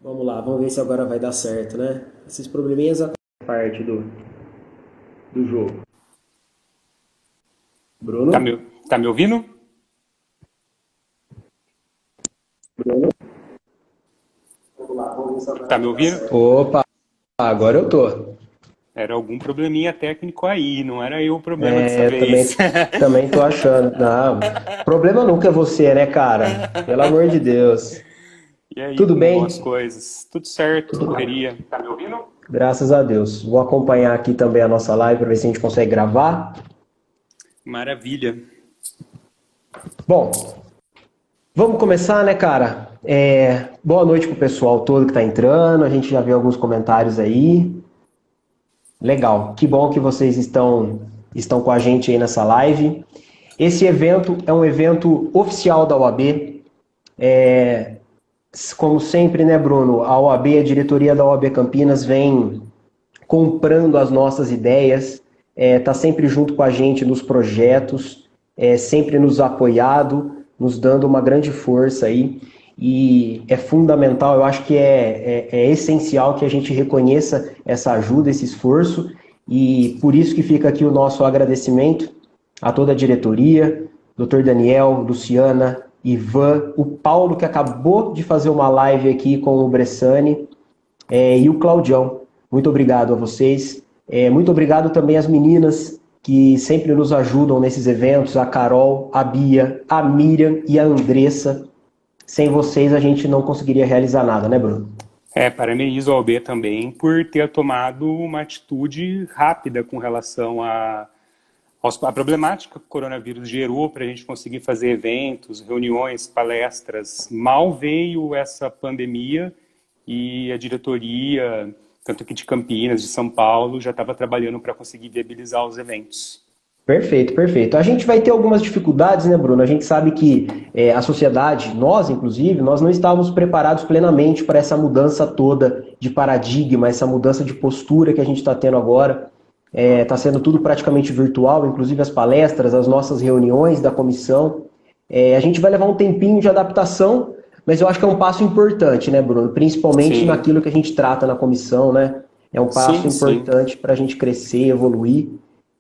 Vamos lá, vamos ver se agora vai dar certo, né? Esses probleminhas fazem parte do jogo. Tá Bruno? me, tá me ouvindo? Bruno? Vamos lá, vamos ver se agora Tá me vai dar ouvindo? certo. Opa, agora eu tô. Era algum probleminha técnico aí, não era eu o problema dessa Eu vez. também tô achando. Não, problema nunca é você, né, cara? Pelo amor de Deus. E aí, Tudo como vão as bem? coisas? Tudo certo, Tudo bem. correria. Tá me ouvindo? Graças a Deus. Vou acompanhar aqui também a nossa live para ver se a gente consegue gravar. Maravilha. Bom, vamos começar, né, cara? Boa noite pro pessoal todo que tá entrando. A gente já viu alguns comentários aí. Legal. Que bom que vocês estão com a gente aí nessa live. Esse evento é um evento oficial da OAB. Como sempre, né, Bruno? A OAB, a diretoria da OAB Campinas vem comprando as nossas ideias, tá sempre junto com a gente nos projetos, sempre nos apoiado, nos dando uma grande força aí. E é fundamental, eu acho que é essencial que a gente reconheça essa ajuda, esse esforço, e por isso que fica aqui o nosso agradecimento a toda a diretoria, Dr. Daniel, Luciana, Ivan, o Paulo, que acabou de fazer uma live aqui com o Bressani, e o Claudião. Muito obrigado a vocês. Muito obrigado também às meninas que sempre nos ajudam nesses eventos, a Carol, a Bia, a Miriam e a Andressa. Sem vocês a gente não conseguiria realizar nada, né, Bruno? Parabenizo a OAB também por ter tomado uma atitude rápida com relação à problemática que o coronavírus gerou para a gente conseguir fazer eventos, reuniões, palestras. Mal veio essa pandemia e a diretoria, tanto aqui de Campinas, de São Paulo, já estava trabalhando para conseguir viabilizar os eventos. Perfeito, perfeito. A gente vai ter algumas dificuldades, né, Bruno? A gente sabe que a sociedade, nós inclusive, nós não estávamos preparados plenamente para essa mudança toda de paradigma, essa mudança de postura que a gente está tendo agora. Está sendo tudo praticamente virtual, inclusive as palestras, as nossas reuniões da comissão. A gente vai levar um tempinho de adaptação, mas eu acho que é um passo importante, né, Bruno? Principalmente Sim, naquilo que a gente trata na comissão, né? É um passo sim, sim. importante para a gente crescer, evoluir,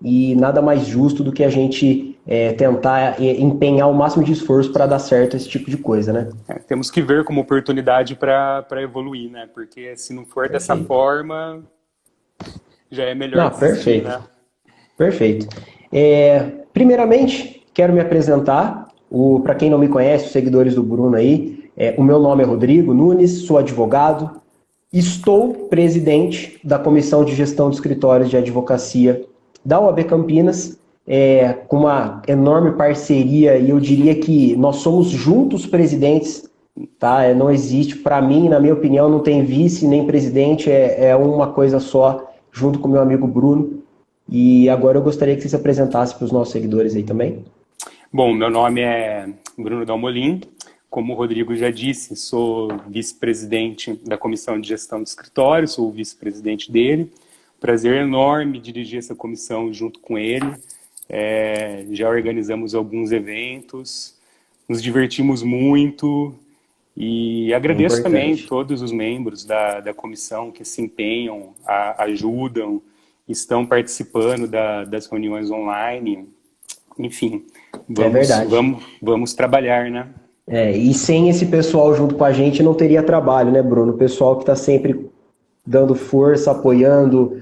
e nada mais justo do que a gente tentar empenhar o máximo de esforço para dar certo esse tipo de coisa, né? Temos que ver como oportunidade para evoluir, né? Porque se não for dessa Perfeito. forma, já é melhor Não, desistir, perfeito. né? Perfeito. Primeiramente, quero me apresentar. Para quem não me conhece, os seguidores do Bruno aí, o meu nome é Rodrigo Nunes, sou advogado, estou presidente da Comissão de Gestão de Escritórios de Advocacia da OAB Campinas, com uma enorme parceria, e eu diria que nós somos juntos presidentes, tá? Não existe, para mim, na minha opinião, não tem vice nem presidente, é uma coisa só, junto com meu amigo Bruno. E agora eu gostaria que você se apresentasse para os nossos seguidores aí também. Bom, meu nome é Bruno Dalmolin. Como o Rodrigo já disse, sou vice-presidente da Comissão de Gestão de Escritório, sou o vice-presidente dele. Prazer enorme dirigir essa comissão junto com ele. Já organizamos alguns eventos, nos divertimos muito e É agradeço também importante. todos os membros da comissão que se empenham, ajudam, estão participando das reuniões online. Enfim, É verdade. vamos trabalhar, né? E sem esse pessoal junto com a gente não teria trabalho, né, Bruno? O pessoal que está sempre dando força, apoiando,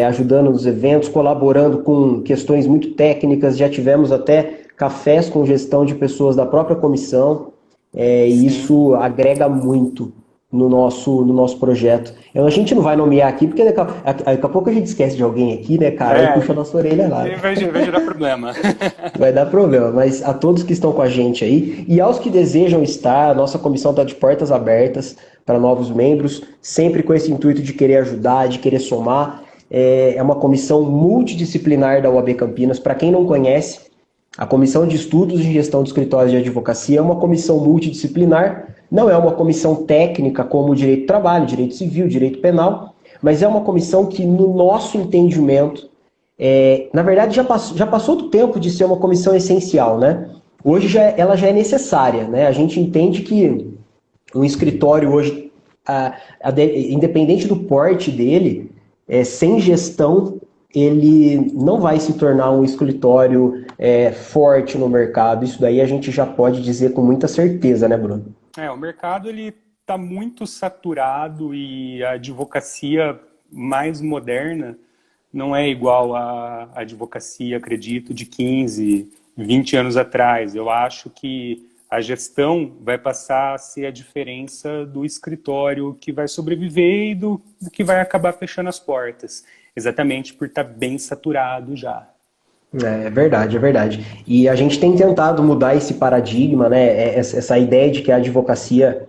ajudando nos eventos, colaborando com questões muito técnicas. Já tivemos até cafés com gestão de pessoas da própria comissão, e Sim. isso agrega muito no nosso projeto. A gente não vai nomear aqui, porque daqui a pouco a gente esquece de alguém aqui, né, cara? Aí puxa a nossa orelha lá. Vai gerar problema. Vai dar problema, mas a todos que estão com a gente aí e aos que desejam estar, a nossa comissão está de portas abertas para novos membros, sempre com esse intuito de querer ajudar, de querer somar. É uma comissão multidisciplinar da UAB Campinas. Para quem não conhece, a Comissão de Estudos de Gestão de Escritórios de Advocacia é uma comissão multidisciplinar, não é uma comissão técnica como o direito do trabalho, direito civil, direito penal, mas é uma comissão que, no nosso entendimento, na verdade, já passou do tempo de ser uma comissão essencial, né? Hoje ela já é necessária, né? A gente entende que um escritório hoje independente do porte dele, sem gestão, ele não vai se tornar um escritório forte no mercado. Isso daí a gente já pode dizer com muita certeza, né, Bruno? O mercado ele está muito saturado e a advocacia mais moderna não é igual à advocacia, acredito, de 15, 20 anos atrás. Eu acho que a gestão vai passar a ser a diferença do escritório que vai sobreviver e do que vai acabar fechando as portas, exatamente por estar bem saturado já. É verdade, é verdade. E a gente tem tentado mudar esse paradigma, né? Essa ideia de que a advocacia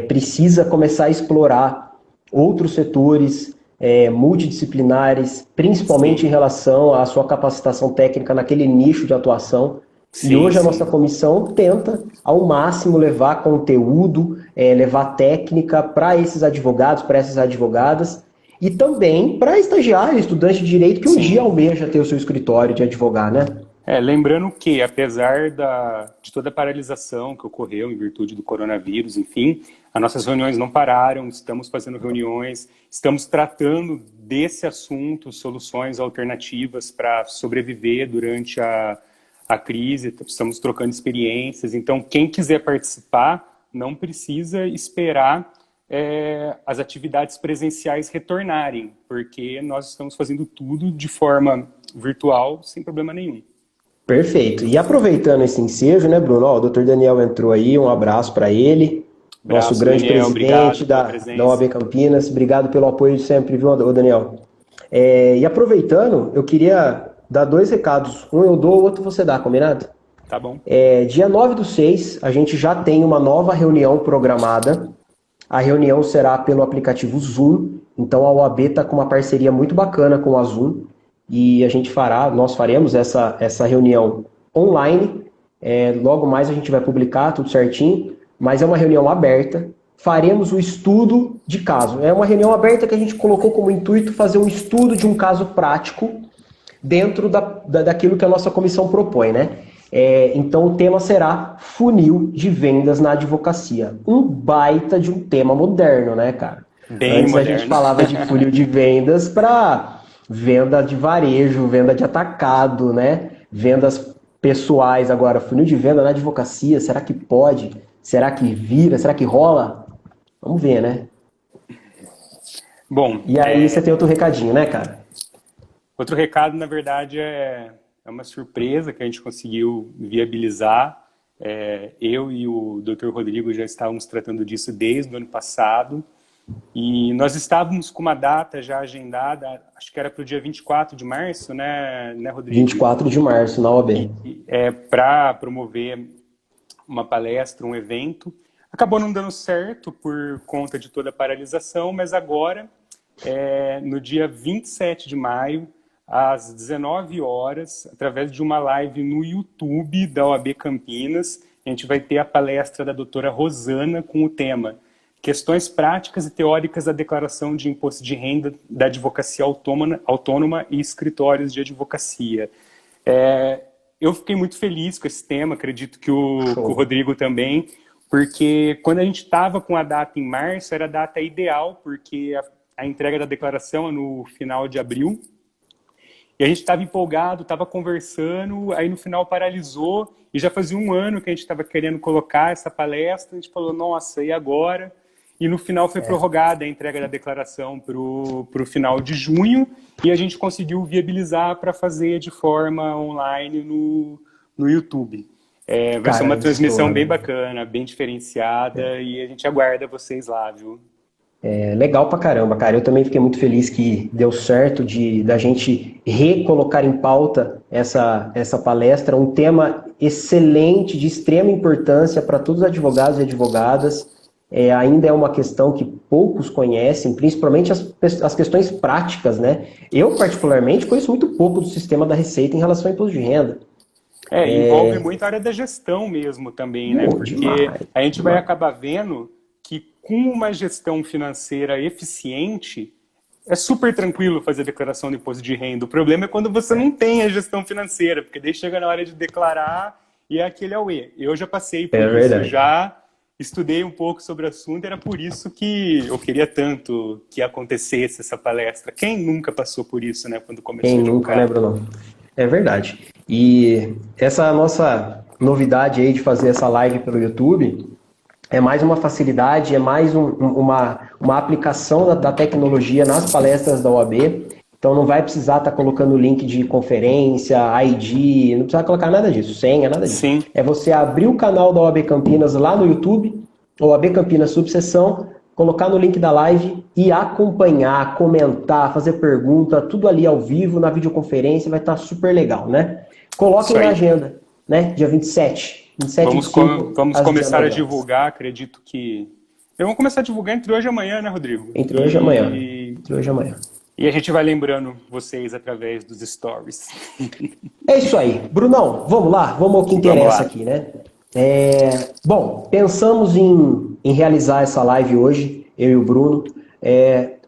precisa começar a explorar outros setores multidisciplinares, principalmente em relação à sua capacitação técnica naquele nicho de atuação. Sim, E hoje a sim. nossa comissão tenta, ao máximo, levar conteúdo, levar técnica para esses advogados, para essas advogadas, e também para estagiário, estudante de direito que um dia almeja ter o seu escritório de advogar, né? Lembrando que, apesar de toda a paralisação que ocorreu em virtude do coronavírus, enfim, as nossas reuniões não pararam, estamos fazendo reuniões, estamos tratando desse assunto, soluções alternativas para sobreviver durante a crise, estamos trocando experiências. Então, quem quiser participar não precisa esperar as atividades presenciais retornarem, porque nós estamos fazendo tudo de forma virtual, sem problema nenhum. Perfeito. E aproveitando esse ensejo, né, Bruno? O Dr. Daniel entrou aí, um abraço para ele. Abraço, Nosso grande Daniel, presidente da OAB Campinas. Obrigado pelo apoio de sempre, viu, Daniel? E aproveitando, eu queria dar 2 recados. Um eu dou, o outro você dá, combinado? Tá bom. Dia 9/6, a gente já tem uma nova reunião programada. A reunião será pelo aplicativo Zoom. Então a OAB está com uma parceria muito bacana com a Zoom. E nós faremos essa reunião online. Logo mais a gente vai publicar tudo certinho. Mas é uma reunião aberta. Faremos o estudo de caso. É uma reunião aberta que a gente colocou como intuito fazer um estudo de um caso prático dentro daquilo que a nossa comissão propõe, né? Então o tema será funil de vendas na advocacia. Um baita de um tema moderno, né, cara? Bem Antes moderno. A gente falava de funil de vendas para venda de varejo, venda de atacado, né? Vendas pessoais. Agora, funil de venda na advocacia, será que pode? Será que vira? Será que rola? Vamos ver, né? Bom, e aí você tem outro recadinho, né, cara? Outro recado, na verdade, é uma surpresa que a gente conseguiu viabilizar. Eu e o Dr. Rodrigo já estávamos tratando disso desde o ano passado. E nós estávamos com uma data já agendada, acho que era para o dia 24 de março, né, Rodrigo? 24 de março, na OAB. Para promover uma palestra, um evento. Acabou não dando certo por conta de toda a paralisação, mas agora, no dia 27 de maio, às 19 horas, através de uma live no YouTube da OAB Campinas, a gente vai ter a palestra da doutora Rosana com o tema Questões práticas e teóricas da declaração de imposto de renda da advocacia autônoma e escritórios de advocacia. Eu fiquei muito feliz com esse tema, acredito que o Rodrigo também, porque quando a gente estava com a data em março, era a data ideal, porque a entrega da declaração é no final de abril, e a gente estava empolgado, estava conversando, aí no final paralisou, e já fazia um ano que a gente estava querendo colocar essa palestra, a gente falou, nossa, e agora? E no final foi prorrogada a entrega da declaração para o final de junho, e a gente conseguiu viabilizar para fazer de forma online no YouTube. Vai ser uma transmissão bem bacana, bem diferenciada, e a gente aguarda vocês lá, viu? Legal pra caramba, cara. Eu também fiquei muito feliz que deu certo da gente recolocar em pauta essa palestra, um tema excelente, de extrema importância para todos os advogados e advogadas. Ainda é uma questão que poucos conhecem, principalmente as questões práticas, né? Eu, particularmente, conheço muito pouco do sistema da Receita em relação ao imposto de renda. Envolve muito a área da gestão mesmo também, né? Porque a gente vai acabar vendo que com uma gestão financeira eficiente, é super tranquilo fazer a declaração do imposto de renda. O problema é quando você não tem a gestão financeira, porque daí chega na hora de declarar e é aquele auê. Eu já passei por isso já, estudei um pouco sobre o assunto, era por isso que eu queria tanto que acontecesse essa palestra. Quem nunca passou por isso, né, quando começou Quem a nunca, advogar? né, Bruno? É verdade. E essa nossa novidade aí de fazer essa live pelo YouTube é mais uma facilidade, é mais uma aplicação da tecnologia nas palestras da OAB. Então não vai precisar estar colocando link de conferência, ID, não precisa colocar nada disso, senha, nada disso. Sim. É você abrir o canal da OAB Campinas lá no YouTube, OAB Campinas Subseção, colocar no link da live e acompanhar, comentar, fazer pergunta, tudo ali ao vivo, na videoconferência, vai estar super legal, né? Coloquem Isso na aí. agenda, né? Dia 27. 27 Vamos, de 5 vamos às começar a 19 horas. divulgar, acredito que... Vamos começar a divulgar entre hoje e amanhã, né, Rodrigo? Entre hoje e amanhã. Entre hoje e amanhã. E a gente vai lembrando vocês através dos stories. É isso aí. Brunão, vamos lá? Vamos ao que interessa aqui, né? Bom, pensamos em realizar essa live hoje, eu e o Bruno.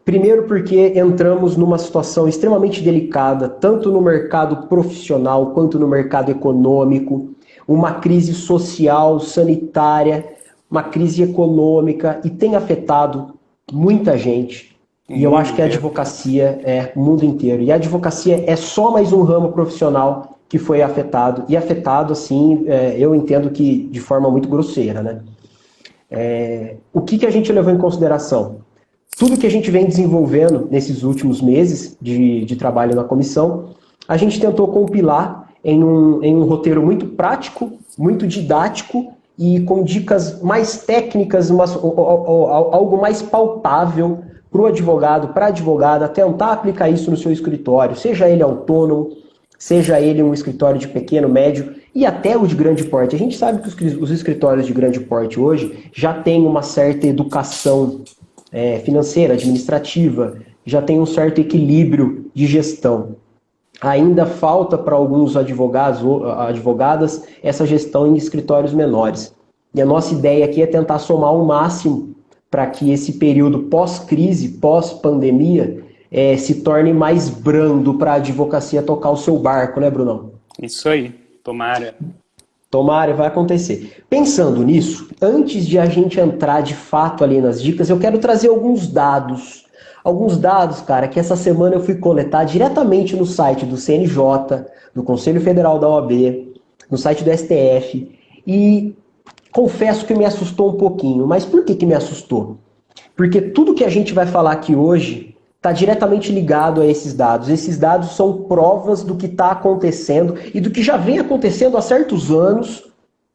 Primeiro porque entramos numa situação extremamente delicada, tanto no mercado profissional quanto no mercado econômico, uma crise social, sanitária, uma crise econômica, e tem afetado muita gente. E eu acho que a advocacia é o mundo inteiro. E a advocacia é só mais um ramo profissional que foi afetado. E afetado, assim, eu entendo que de forma muito grosseira, né? O que a gente levou em consideração? Tudo que a gente vem desenvolvendo nesses últimos meses de trabalho na comissão, a gente tentou compilar em um roteiro muito prático, muito didático e com dicas mais técnicas, algo mais palpável para o advogado, para a advogada, tentar aplicar isso no seu escritório, seja ele autônomo, seja ele um escritório de pequeno, médio e até o de grande porte. A gente sabe que os escritórios de grande porte hoje já têm uma certa educação financeira, administrativa, já tem um certo equilíbrio de gestão. Ainda falta para alguns advogados ou advogadas essa gestão em escritórios menores. E a nossa ideia aqui é tentar somar o máximo para que esse período pós-crise, pós-pandemia, se torne mais brando para a advocacia tocar o seu barco, né, Brunão? Isso aí, tomara. Tomara, vai acontecer. Pensando nisso, antes de a gente entrar de fato ali nas dicas, eu quero trazer alguns dados. Alguns dados, cara, que essa semana eu fui coletar diretamente no site do CNJ, do Conselho Federal da OAB, no site do STF, e confesso que me assustou um pouquinho. Mas por que me assustou? Porque tudo que a gente vai falar aqui hoje está diretamente ligado a esses dados. Esses dados são provas do que está acontecendo e do que já vem acontecendo há certos anos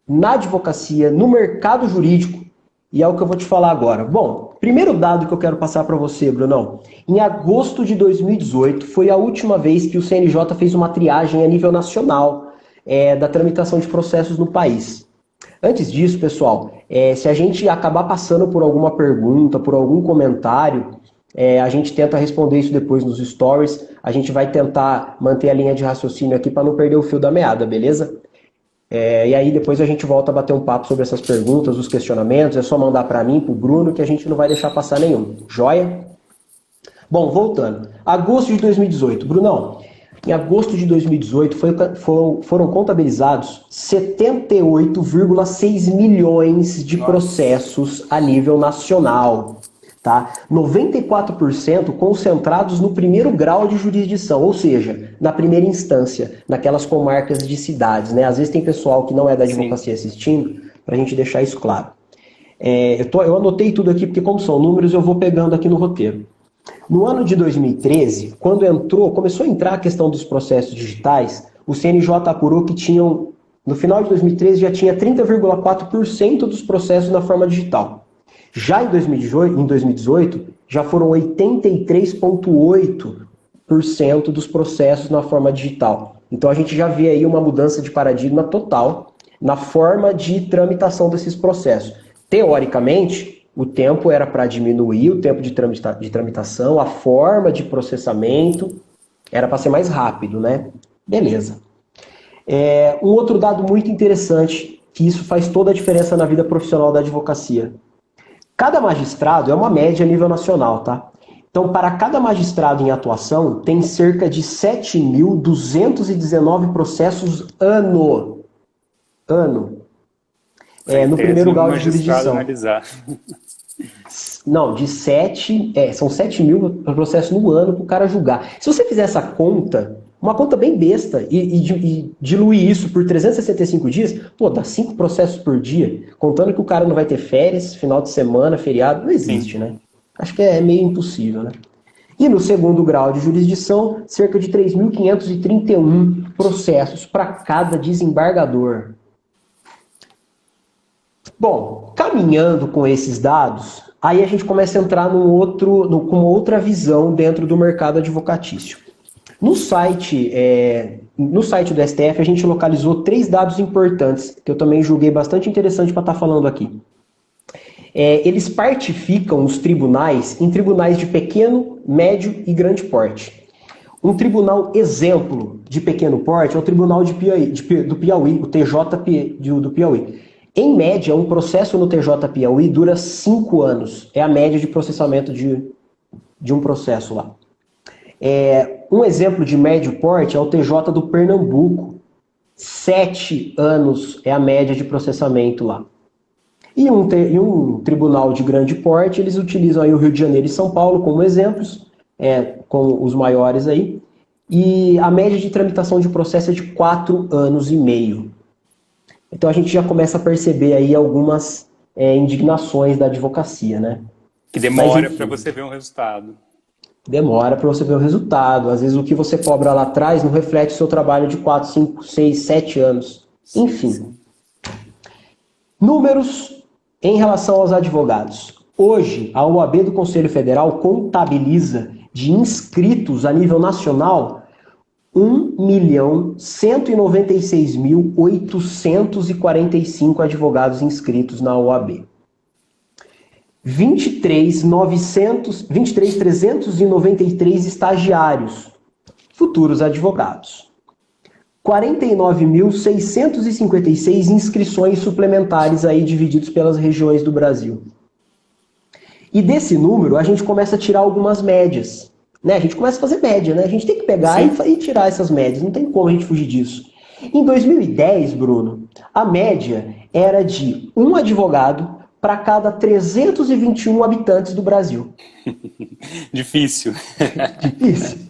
na advocacia, no mercado jurídico, e é o que eu vou te falar agora. Bom, primeiro dado que eu quero passar para você, Brunão. Em agosto de 2018 foi a última vez que o CNJ fez uma triagem a nível nacional da tramitação de processos no país. Antes disso, pessoal, se a gente acabar passando por alguma pergunta, por algum comentário, a gente tenta responder isso depois nos stories. A gente vai tentar manter a linha de raciocínio aqui para não perder o fio da meada, beleza? E aí depois a gente volta a bater um papo sobre essas perguntas, os questionamentos. É só mandar para mim, para o Bruno, que a gente não vai deixar passar nenhum. Joia? Bom, voltando. Agosto de 2018. Brunão, em agosto de 2018 foram contabilizados 78,6 milhões de processos a nível nacional. Tá? 94% concentrados no primeiro grau de jurisdição, ou seja, na primeira instância, naquelas comarcas de cidades, né? Às vezes tem pessoal que não é da advocacia assistindo, para a gente deixar isso claro. Eu anotei tudo aqui porque, como são números, eu vou pegando aqui no roteiro. No ano de 2013, quando começou a entrar a questão dos processos digitais, o CNJ apurou que no final de 2013 já tinha 30,4% dos processos na forma digital. Já em 2018, já foram 83,8% dos processos na forma digital. Então a gente já vê aí uma mudança de paradigma total na forma de tramitação desses processos. Teoricamente, o tempo era para diminuir, o tempo de tramitação, a forma de processamento era para ser mais rápido, né? Beleza. Um outro dado muito interessante, que isso faz toda a diferença na vida profissional da advocacia. Cada magistrado é uma média a nível nacional, tá? Então, para cada magistrado em atuação, tem cerca de 7.219 processos ano. no primeiro grau de magistrado jurisdição. analisar. Não, são 7 mil processos no ano para o cara julgar. Se você fizer essa conta, uma conta bem besta, e diluir isso por 365 dias, pô, dá 5 processos por dia, contando que o cara não vai ter férias, final de semana, feriado, não existe, Sim. né? Acho que é meio impossível, né? E no segundo grau de jurisdição, cerca de 3.531 processos para cada desembargador. Bom, caminhando com esses dados, aí a gente começa a entrar com uma outra visão dentro do mercado advocatício. No site do STF, a gente localizou 3 dados importantes, que eu também julguei bastante interessante para estar falando aqui. Eles partificam os tribunais em tribunais de pequeno, médio e grande porte. Um tribunal exemplo de pequeno porte é o Tribunal do Piauí, o TJP do Piauí. Em média, um processo no TJ Piauí dura 5 anos. É a média de processamento de um processo lá. Um exemplo de médio porte é o TJ do Pernambuco. 7 anos é a média de processamento lá. E um tribunal de grande porte, eles utilizam aí o Rio de Janeiro e São Paulo como exemplos, com os maiores aí. E a média de tramitação de processo é de 4 anos e meio. Então a gente já começa a perceber aí algumas indignações da advocacia, né? Que demora para você ver um resultado. Demora para você ver o resultado. Às vezes o que você cobra lá atrás não reflete o seu trabalho de 4, 5, 6, 7 anos. Enfim. Sim. Números em relação aos advogados. Hoje, a OAB do Conselho Federal contabiliza de inscritos a nível nacional 1.196.845 advogados inscritos na OAB. 23.393 estagiários, futuros advogados. 49.656 inscrições suplementares aí divididos pelas regiões do Brasil. E desse número, a gente começa a tirar algumas médias. Né? A gente começa a fazer média, né? A gente tem que pegar e tirar essas médias, não tem como a gente fugir disso. Em 2010, Bruno, a média era de um advogado para cada 321 habitantes do Brasil. Difícil.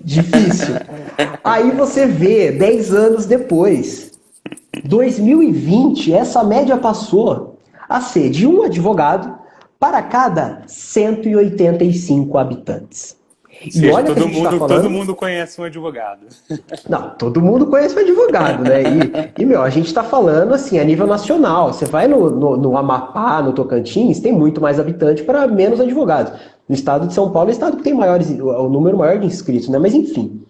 Difícil. Aí você vê, 10 anos depois, 2020, essa média passou a ser de um advogado para cada 185 habitantes. Ou seja, e olha todo mundo conhece um advogado. Não, todo mundo conhece um advogado, né? A gente está falando assim, a nível nacional. Você vai no Amapá, no Tocantins, tem muito mais habitante para menos advogados. No estado de São Paulo é o estado que tem o número maior de inscritos, né? Mas enfim.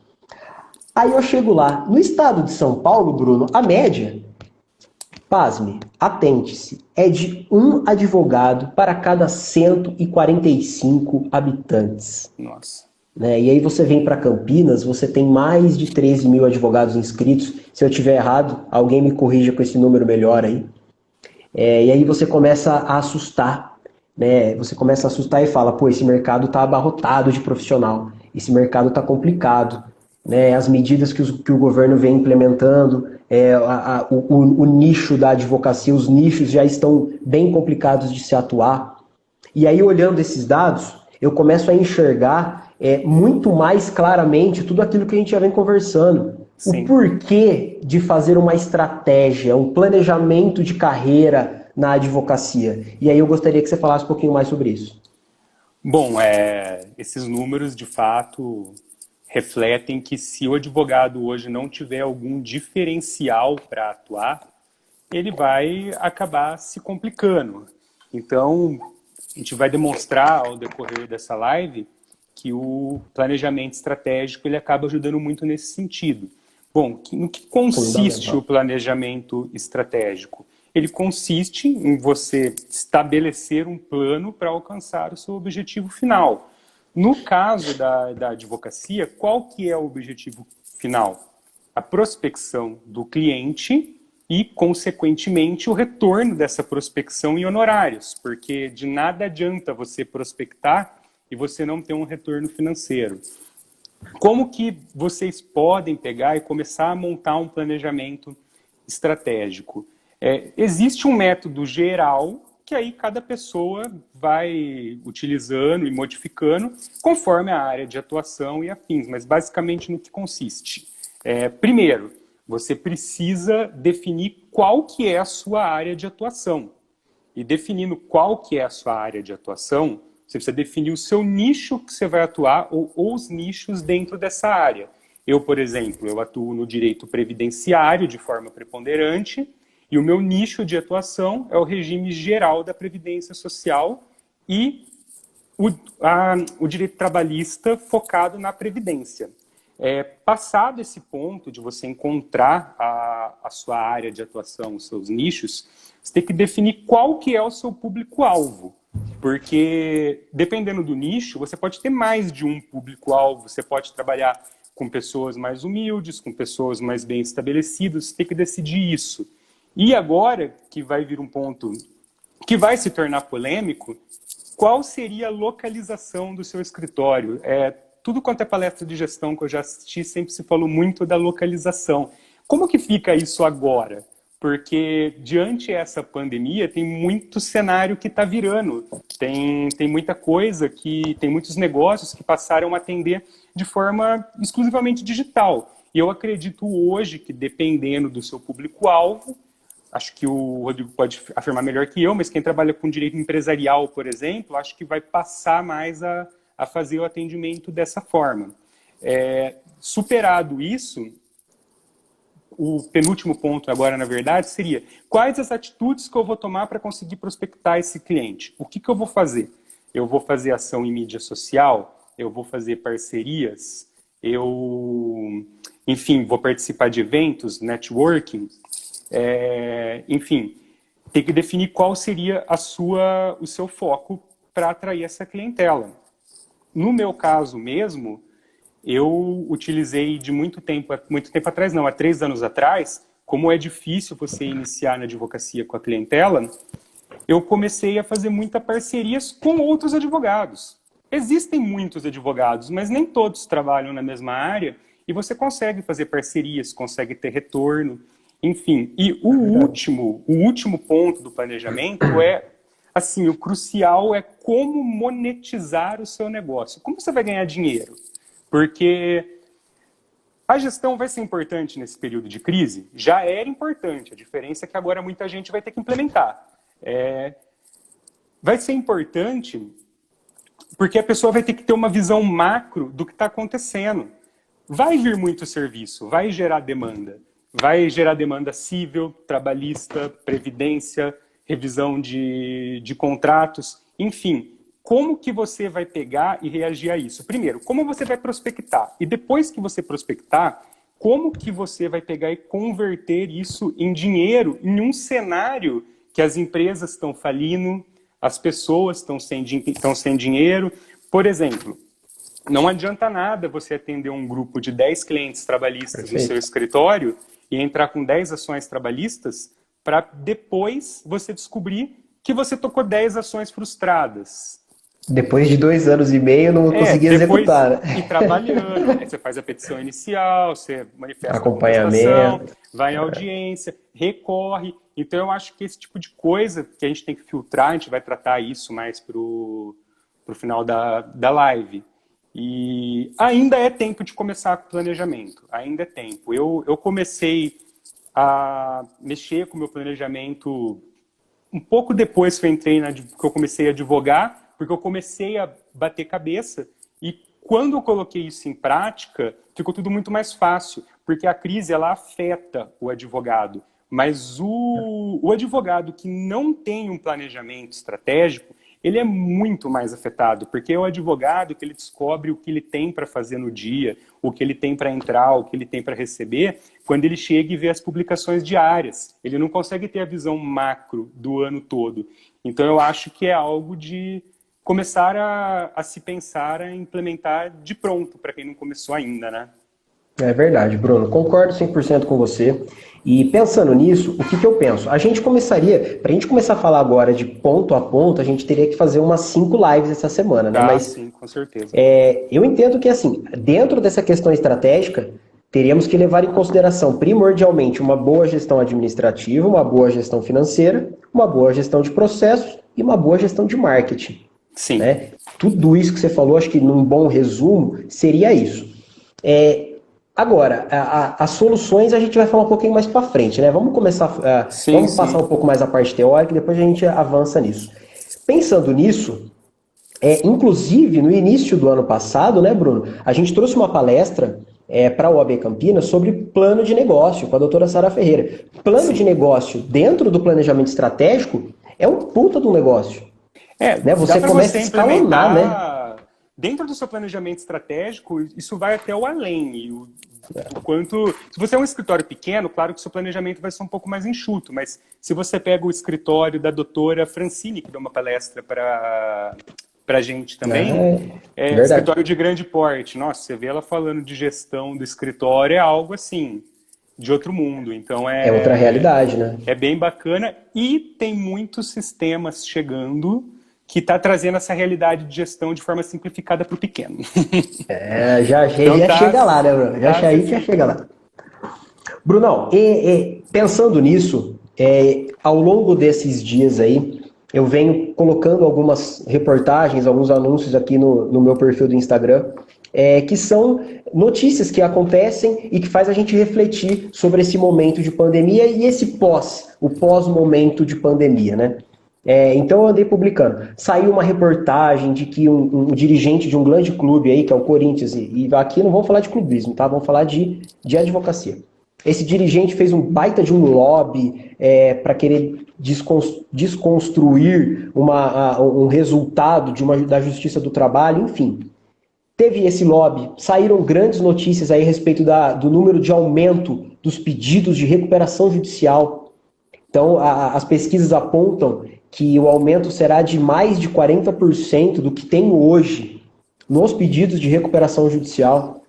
Aí eu chego lá. No estado de São Paulo, Bruno, a média, pasme, atente-se, é de um advogado para cada 145 habitantes. Nossa. Né? E aí você vem para Campinas, você tem mais de 13 mil advogados inscritos. Se eu estiver errado, alguém me corrija com esse número melhor aí. E aí você começa a assustar. Né? Você começa a assustar e fala, pô, esse mercado está abarrotado de profissional. Esse mercado está complicado. Né? As medidas que o governo vem implementando, o nicho da advocacia, os nichos já estão bem complicados de se atuar. E aí, olhando esses dados, eu começo a enxergar muito mais claramente tudo aquilo que a gente já vem conversando. Sim. O porquê de fazer uma estratégia, um planejamento de carreira na advocacia. E aí eu gostaria que você falasse um pouquinho mais sobre isso. Bom, esses números, de fato, refletem que se o advogado hoje não tiver algum diferencial para atuar, ele vai acabar se complicando. Então, a gente vai demonstrar ao decorrer dessa live que o planejamento estratégico ele acaba ajudando muito nesse sentido. Bom, no que consiste o planejamento estratégico? Ele consiste em você estabelecer um plano para alcançar o seu objetivo final. No caso da advocacia, qual que é o objetivo final? A prospecção do cliente e, consequentemente, o retorno dessa prospecção em honorários, porque de nada adianta você prospectar e você não ter um retorno financeiro. Como que vocês podem pegar e começar a montar um planejamento estratégico? Existe um método geral que aí cada pessoa vai utilizando e modificando conforme a área de atuação e afins, mas basicamente no que consiste. Primeiro, você precisa definir qual que é a sua área de atuação. E definindo qual que é a sua área de atuação, você precisa definir o seu nicho que você vai atuar ou os nichos dentro dessa área. Eu, por exemplo, eu atuo no direito previdenciário de forma preponderante e o meu nicho de atuação é o regime geral da Previdência Social e o direito trabalhista focado na Previdência. Passado esse ponto de você encontrar a sua área de atuação, os seus nichos, você tem que definir qual que é o seu público-alvo. Porque, dependendo do nicho, você pode ter mais de um público-alvo, você pode trabalhar com pessoas mais humildes, com pessoas mais bem estabelecidas, você tem que decidir isso. E agora, que vai vir um ponto que vai se tornar polêmico, qual seria a localização do seu escritório? Tudo quanto é palestra de gestão que eu já assisti, sempre se falou muito da localização. Como que fica isso agora? Porque, diante dessa pandemia, tem muito cenário que está virando. Tem muita coisa, tem muitos negócios que passaram a atender de forma exclusivamente digital. E eu acredito hoje que, dependendo do seu público-alvo, acho que o Rodrigo pode afirmar melhor que eu, mas quem trabalha com direito empresarial, por exemplo, acho que vai passar mais a fazer o atendimento dessa forma. Superado isso, o penúltimo ponto agora, na verdade, seria quais as atitudes que eu vou tomar para conseguir prospectar esse cliente? O que eu vou fazer? Eu vou fazer ação em mídia social? Eu vou fazer parcerias? Enfim, vou participar de eventos, networking? Enfim, tem que definir qual seria o seu foco para atrair essa clientela. No meu caso mesmo, eu utilizei de muito tempo atrás, não, há 3 anos atrás, como é difícil você iniciar na advocacia com a clientela, eu comecei a fazer muitas parcerias com outros advogados. Existem muitos advogados, mas nem todos trabalham na mesma área e você consegue fazer parcerias, consegue ter retorno, enfim. E o último ponto do planejamento assim, o crucial é como monetizar o seu negócio. Como você vai ganhar dinheiro? Porque a gestão vai ser importante nesse período de crise? Já era importante, a diferença é que agora muita gente vai ter que implementar. Vai ser importante porque a pessoa vai ter que ter uma visão macro do que está acontecendo. Vai vir muito serviço, vai gerar demanda civil, trabalhista, previdência, revisão de contratos, enfim. Como que você vai pegar e reagir a isso? Primeiro, como você vai prospectar? E depois que você prospectar, como que você vai pegar e converter isso em dinheiro em um cenário que as empresas estão falindo, as pessoas estão sem dinheiro? Por exemplo, não adianta nada você atender um grupo de 10 clientes trabalhistas no seu escritório e entrar com 10 ações trabalhistas para depois você descobrir que você tocou 10 ações frustradas. Depois de 2 anos e meio, não consegui executar, né? E trabalhando, você faz a petição inicial, você manifesta acompanhamento, vai em audiência, recorre. Então, eu acho que esse tipo de coisa que a gente tem que filtrar, a gente vai tratar isso mais para o final da live. E ainda é tempo de começar com o planejamento, ainda é tempo. Eu comecei a mexer com o meu planejamento um pouco depois que eu comecei a advogar, porque eu comecei a bater cabeça e quando eu coloquei isso em prática, ficou tudo muito mais fácil, porque a crise ela afeta o advogado, mas o advogado que não tem um planejamento estratégico, ele é muito mais afetado, porque é o advogado que ele descobre o que ele tem para fazer no dia, o que ele tem para entrar, o que ele tem para receber, quando ele chega e vê as publicações diárias. Ele não consegue ter a visão macro do ano todo. Então, eu acho que é algo de começar a se pensar, a implementar de pronto, para quem não começou ainda, né? É verdade, Bruno. Concordo 100% com você. E pensando nisso, o que eu penso? A gente começaria, para a gente começar a falar agora de ponto a ponto, a gente teria que fazer umas 5 lives essa semana, né? Ah, mas sim, com certeza. eu entendo que, assim, dentro dessa questão estratégica, teríamos que levar em consideração primordialmente uma boa gestão administrativa, uma boa gestão financeira, uma boa gestão de processos e uma boa gestão de marketing. Sim. Né? Tudo isso que você falou, acho que num bom resumo, seria isso. Agora, as soluções a gente vai falar um pouquinho mais para frente, né? Vamos começar, vamos passar um pouco mais a parte teórica e depois a gente avança nisso. Pensando nisso, inclusive no início do ano passado, né, Bruno, a gente trouxe uma palestra para a OAB Campinas sobre plano de negócio com a doutora Sara Ferreira. Plano de negócio dentro do planejamento estratégico é um puta de um negócio. Né? Você começa a escalonar, né? Dentro do seu planejamento estratégico, isso vai até o além. O quanto, se você é um escritório pequeno, claro que o seu planejamento vai ser um pouco mais enxuto, mas se você pega o escritório da doutora Francine, que deu uma palestra para a gente também, escritório de grande porte. Nossa, você vê ela falando de gestão do escritório, é algo assim, de outro mundo. Então é outra realidade, né? É bem bacana e tem muitos sistemas chegando que está trazendo essa realidade de gestão de forma simplificada para o pequeno. Já chega lá, né, Bruno? Já chega lá. Brunão, pensando nisso, ao longo desses dias aí, eu venho colocando algumas reportagens, alguns anúncios aqui no meu perfil do Instagram, que são notícias que acontecem e que faz a gente refletir sobre esse momento de pandemia e o pós-momento de pandemia, né? Então eu andei publicando. Saiu uma reportagem de que um dirigente de um grande clube aí, que é o Corinthians, e aqui não vamos falar de clubismo, tá? Vamos falar de advocacia. Esse dirigente fez um baita de um lobby para querer desconstruir um resultado da Justiça do Trabalho, enfim. Teve esse lobby, saíram grandes notícias aí a respeito do número de aumento dos pedidos de recuperação judicial. Então, as pesquisas apontam que o aumento será de mais de 40% do que tem hoje nos pedidos de recuperação judicial.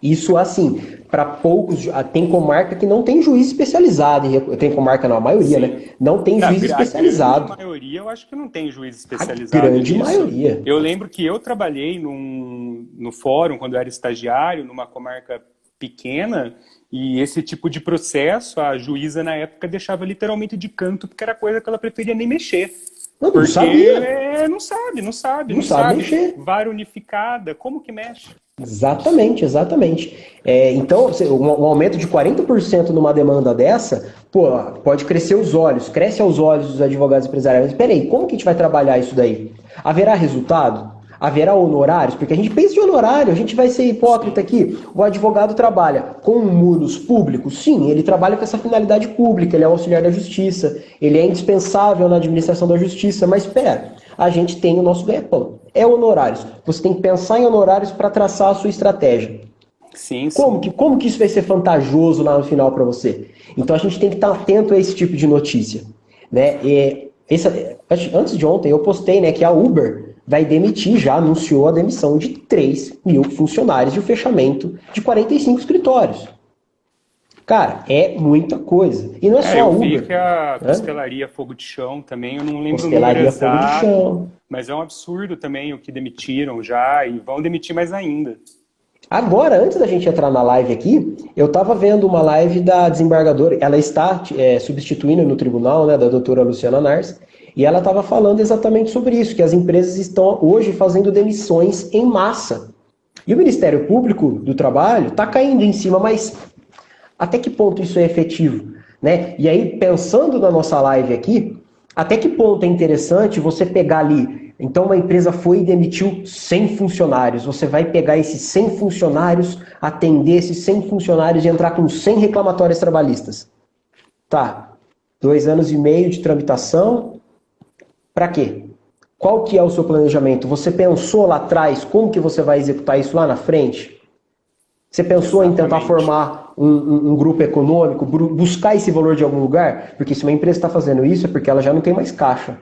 Isso, assim, para poucos, tem comarca que não tem juiz especializado, tem comarca não, a maioria, né? Não tem juiz especializado. A maioria eu acho que não tem juiz especializado. A grande maioria. Eu lembro que eu trabalhei no fórum, quando eu era estagiário, numa comarca pequena, e esse tipo de processo, a juíza na época deixava literalmente de canto, porque era coisa que ela preferia nem mexer. Não sabia. Não sabe mexer. Vara unificada, como que mexe? Exatamente. Então, um aumento de 40% numa demanda dessa, pode crescer os olhos, cresce aos olhos dos advogados empresariais. Mas peraí, como que a gente vai trabalhar isso daí? Haverá resultado? Haverá honorários? Porque a gente pensa em honorário, a gente vai ser hipócrita aqui. O advogado trabalha com muros públicos? Sim, ele trabalha com essa finalidade pública, ele é auxiliar da justiça, ele é indispensável na administração da justiça, mas espera, a gente tem o nosso ganha-pão. Honorários. Você tem que pensar em honorários para traçar a sua estratégia. Sim. Como que isso vai ser vantajoso lá no final para você? Então a gente tem que estar atento a esse tipo de notícia. Né? Antes de ontem eu postei, né, que a Uber vai demitir, já anunciou a demissão de 3 mil funcionários e o fechamento de 45 escritórios. Cara, é muita coisa. E não é só a Uber. Eu vi que a Costelaria Fogo de Chão também, eu não lembro o número exato, mas é um absurdo também o que demitiram já e vão demitir mais ainda. Agora, antes da gente entrar na live aqui, eu estava vendo uma live da desembargadora, ela está substituindo no tribunal, né, da doutora Luciana Nars, e ela estava falando exatamente sobre isso, que as empresas estão hoje fazendo demissões em massa. E o Ministério Público do Trabalho está caindo em cima, mas até que ponto isso é efetivo? Né? E aí, pensando na nossa live aqui, até que ponto é interessante você pegar ali, então uma empresa foi e demitiu 100 funcionários, você vai pegar esses 100 funcionários, atender esses 100 funcionários e entrar com 100 reclamatórias trabalhistas. Tá, 2 anos e meio de tramitação, para quê? Qual que é o seu planejamento? Você pensou lá atrás como que você vai executar isso lá na frente? Você pensou em tentar formar um grupo econômico, buscar esse valor de algum lugar? Porque se uma empresa está fazendo isso é porque ela já não tem mais caixa.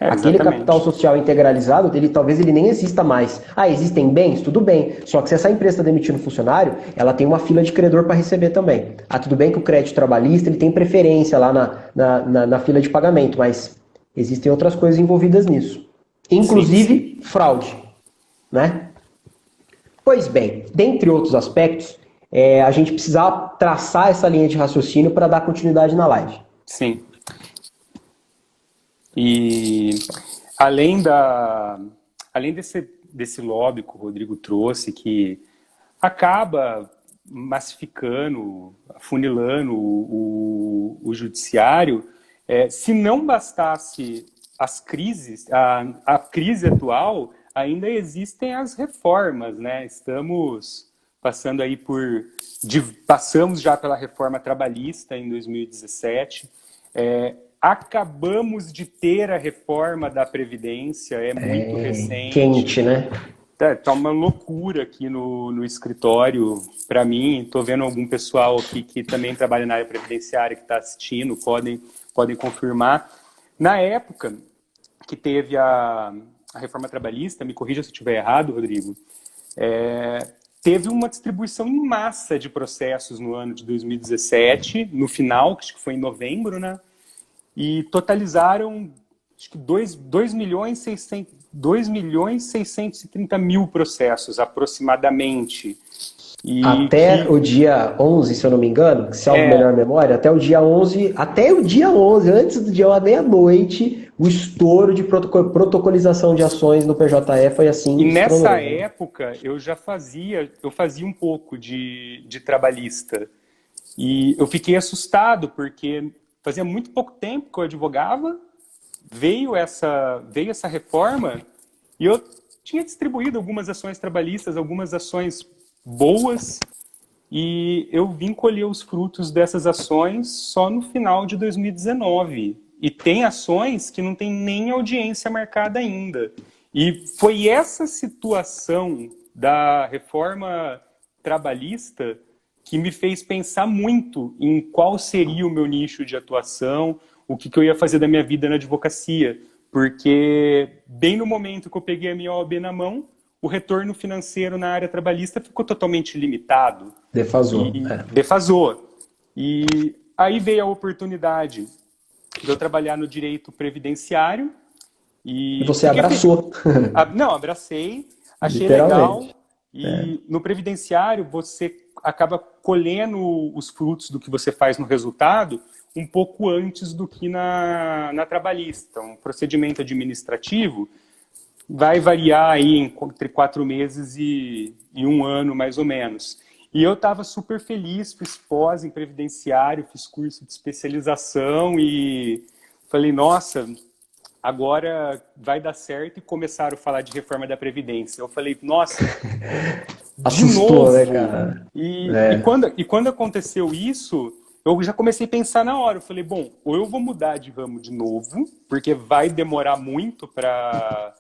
Aquele capital social integralizado, talvez ele nem exista mais. Existem bens? Tudo bem. Só que se essa empresa está demitindo funcionário, ela tem uma fila de credor para receber também. Tudo bem que o crédito trabalhista ele tem preferência lá na fila de pagamento, mas existem outras coisas envolvidas nisso. Inclusive, fraude. Né? Pois bem, dentre outros aspectos, a gente precisar traçar essa linha de raciocínio para dar continuidade na live. Sim. E além desse lobby que o Rodrigo trouxe, que acaba massificando, afunilando o judiciário, se não bastasse as crises, a crise atual, ainda existem as reformas, né? Estamos passando aí passamos já pela reforma trabalhista em 2017, acabamos de ter a reforma da Previdência, muito recente. Quente, né? Tá uma loucura aqui no escritório para mim. Estou vendo algum pessoal aqui que também trabalha na área previdenciária que está assistindo, podem confirmar. Na época que teve a reforma trabalhista, me corrija se eu estiver errado, Rodrigo, teve uma distribuição em massa de processos no ano de 2017, no final, acho que foi em novembro, né? E totalizaram, acho que 2.630.000 processos, aproximadamente. Até o dia 11, se eu não me engano, se salvo melhor memória, até o dia 11, antes do dia meia-noite, o estouro de protocolização de ações no PJE foi assim. E nessa época, eu fazia um pouco de trabalhista. E eu fiquei assustado, porque fazia muito pouco tempo que eu advogava, veio essa reforma, e eu tinha distribuído algumas ações trabalhistas, algumas ações boas, e eu vim colher os frutos dessas ações só no final de 2019. E tem ações que não tem nem audiência marcada ainda. E foi essa situação da reforma trabalhista que me fez pensar muito em qual seria o meu nicho de atuação, o que eu ia fazer da minha vida na advocacia. Porque bem no momento que eu peguei a minha OAB na mão, o retorno financeiro na área trabalhista ficou totalmente limitado. Defasou. E aí veio a oportunidade de eu trabalhar no direito previdenciário. E você abraçou. Não, abracei, achei legal. E no previdenciário você acaba colhendo os frutos do que você faz no resultado um pouco antes do que na trabalhista. Um procedimento administrativo vai variar aí entre 4 meses e 1 ano, mais ou menos. E eu estava super feliz, fiz pós em previdenciário, fiz curso de especialização e falei, nossa, agora vai dar certo, e começaram a falar de reforma da Previdência. Eu falei, nossa, assustou, de novo, né, cara? E quando aconteceu isso, eu já comecei a pensar na hora. Eu falei, bom, ou eu vou mudar de ramo de novo, porque vai demorar muito para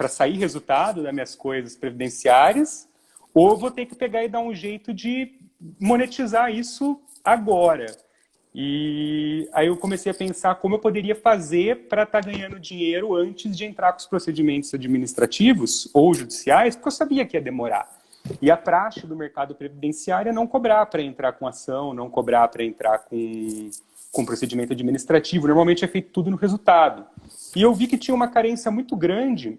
sair resultado das minhas coisas previdenciárias, ou eu vou ter que pegar e dar um jeito de monetizar isso agora. E aí eu comecei a pensar como eu poderia fazer para estar ganhando dinheiro antes de entrar com os procedimentos administrativos ou judiciais, porque eu sabia que ia demorar. E a praxe do mercado previdenciário é não cobrar para entrar com ação, não cobrar para entrar com procedimento administrativo. Normalmente é feito tudo no resultado. E eu vi que tinha uma carência muito grande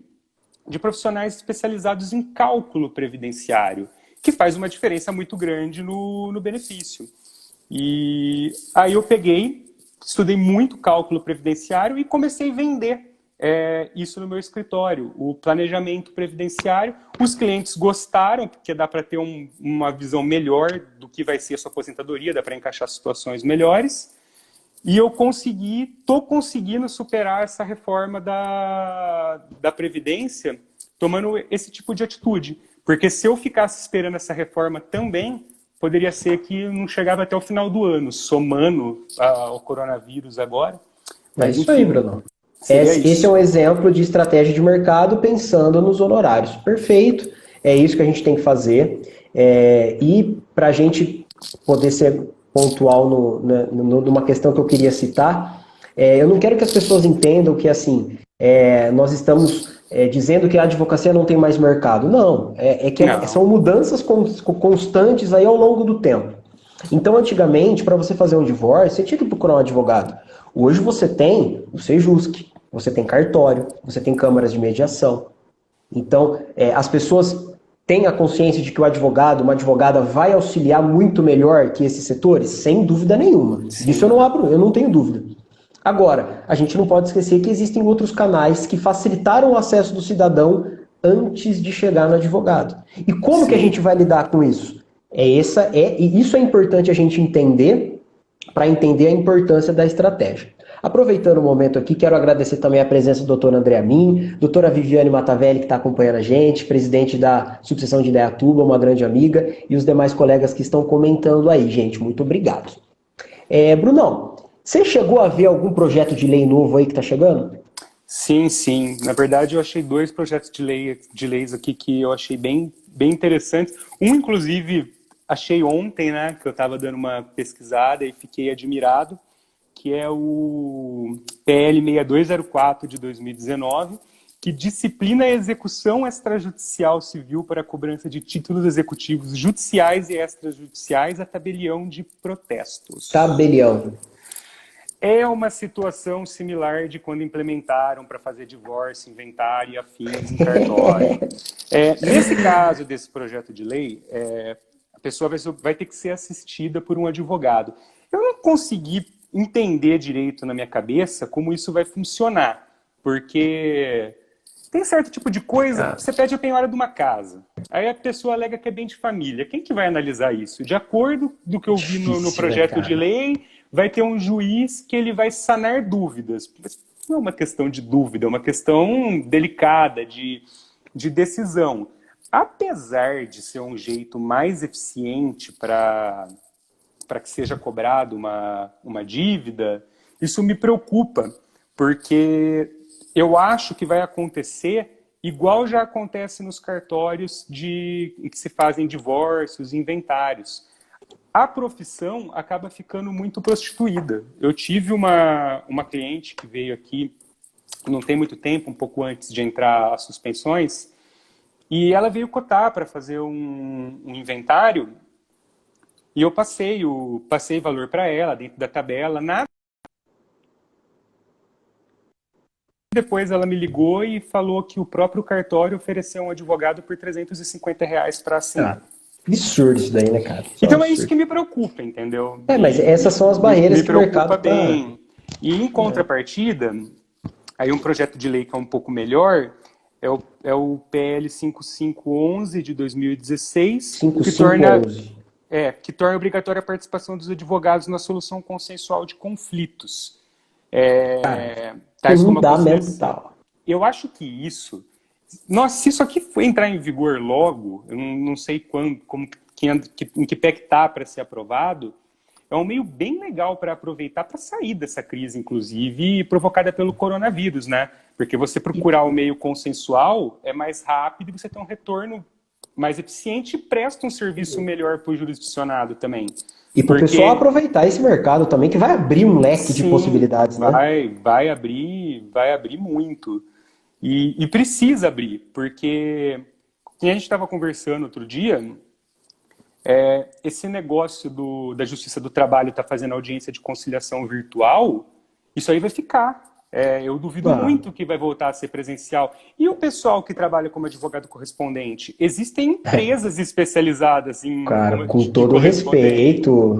de profissionais especializados em cálculo previdenciário, que faz uma diferença muito grande no benefício. E aí eu estudei muito cálculo previdenciário e comecei a vender isso no meu escritório, o planejamento previdenciário. Os clientes gostaram, porque dá para ter uma visão melhor do que vai ser a sua aposentadoria, dá para encaixar situações melhores. E eu estou conseguindo superar essa reforma da Previdência tomando esse tipo de atitude. Porque se eu ficasse esperando essa reforma também, poderia ser que não chegava até o final do ano, somando ao coronavírus agora. Mas isso aí, Bruno. Esse é um exemplo de estratégia de mercado pensando nos honorários. Perfeito. É isso que a gente tem que fazer. E para a gente poder ser pontual numa questão que eu queria citar, eu não quero que as pessoas entendam que assim, nós estamos dizendo que a advocacia não tem mais mercado. Não, são mudanças constantes aí ao longo do tempo. Então, antigamente, para você fazer um divórcio, você tinha que procurar um advogado. Hoje você tem o Sejusc, você tem cartório, você tem câmaras de mediação. Então, as pessoas tem a consciência de que o advogado, uma advogada vai auxiliar muito melhor que esses setores? Sem dúvida nenhuma. Sim. Disso eu não tenho dúvida. Agora, a gente não pode esquecer que existem outros canais que facilitaram o acesso do cidadão antes de chegar no advogado. E como que a gente vai lidar com isso? E isso é importante a gente entender para entender a importância da estratégia. Aproveitando o momento aqui, quero agradecer também a presença do doutor André Amin, doutora Viviane Matavelli, que está acompanhando a gente, presidente da subseção de Indaiatuba, uma grande amiga, e os demais colegas que estão comentando aí, gente. Muito obrigado. Brunão, você chegou a ver algum projeto de lei novo aí que está chegando? Sim, sim. Na verdade, eu achei 2 projetos de leis aqui que eu achei bem interessantes. Um, inclusive, achei ontem, né, que eu estava dando uma pesquisada e fiquei admirado, que é o PL 6204 de 2019, que disciplina a execução extrajudicial civil para a cobrança de títulos executivos judiciais e extrajudiciais a tabelião de protestos. Tabelião. É uma situação similar de quando implementaram para fazer divórcio, inventário e afins em cartório. Nesse caso desse projeto de lei, a pessoa vai ter que ser assistida por um advogado. Eu não consegui entender direito na minha cabeça como isso vai funcionar, porque tem certo tipo de coisa, você pede a penhora de uma casa, aí a pessoa alega que é bem de família. Quem que vai analisar isso? De acordo do que eu vi no projeto de lei, vai ter um juiz que ele vai sanar dúvidas. Não é uma questão de dúvida, é uma questão delicada de decisão. Apesar de ser um jeito mais eficiente para que seja cobrado uma dívida, isso me preocupa, porque eu acho que vai acontecer igual já acontece nos cartórios em que se fazem divórcios, inventários. A profissão acaba ficando muito prostituída. Eu tive uma cliente que veio aqui não tem muito tempo, um pouco antes de entrar as suspensões, e ela veio cotar para fazer um inventário, e eu passei valor para ela dentro da tabela, nada. Depois ela me ligou e falou que o próprio cartório ofereceu um advogado por R$350 para assinar. Absurdo isso daí, né, cara? Então é isso que me preocupa, entendeu? Mas essas são as barreiras que o mercado bem. E em contrapartida, aí um projeto de lei que é um pouco melhor é o PL 5511 de 2016, 5511. Que torna obrigatória a participação dos advogados na solução consensual de conflitos. Tais como fundamental. Eu acho que isso... Nossa, se isso aqui entrar em vigor logo, eu não sei quando, em que pé que está para ser aprovado, é um meio bem legal para aproveitar para sair dessa crise, inclusive, provocada pelo coronavírus, né? Porque você procurar o meio consensual é mais rápido e você tem um retorno mais eficiente e presta um serviço melhor para o jurisdicionado também. E para o pessoal aproveitar esse mercado também, que vai abrir um leque de possibilidades, né? Vai abrir muito. E precisa abrir, porque, como a gente estava conversando outro dia, esse negócio da Justiça do Trabalho está fazendo audiência de conciliação virtual, isso aí vai ficar. Eu duvido muito que vai voltar a ser presencial. E o pessoal que trabalha como advogado correspondente? Existem empresas especializadas em... Cara, com todo respeito,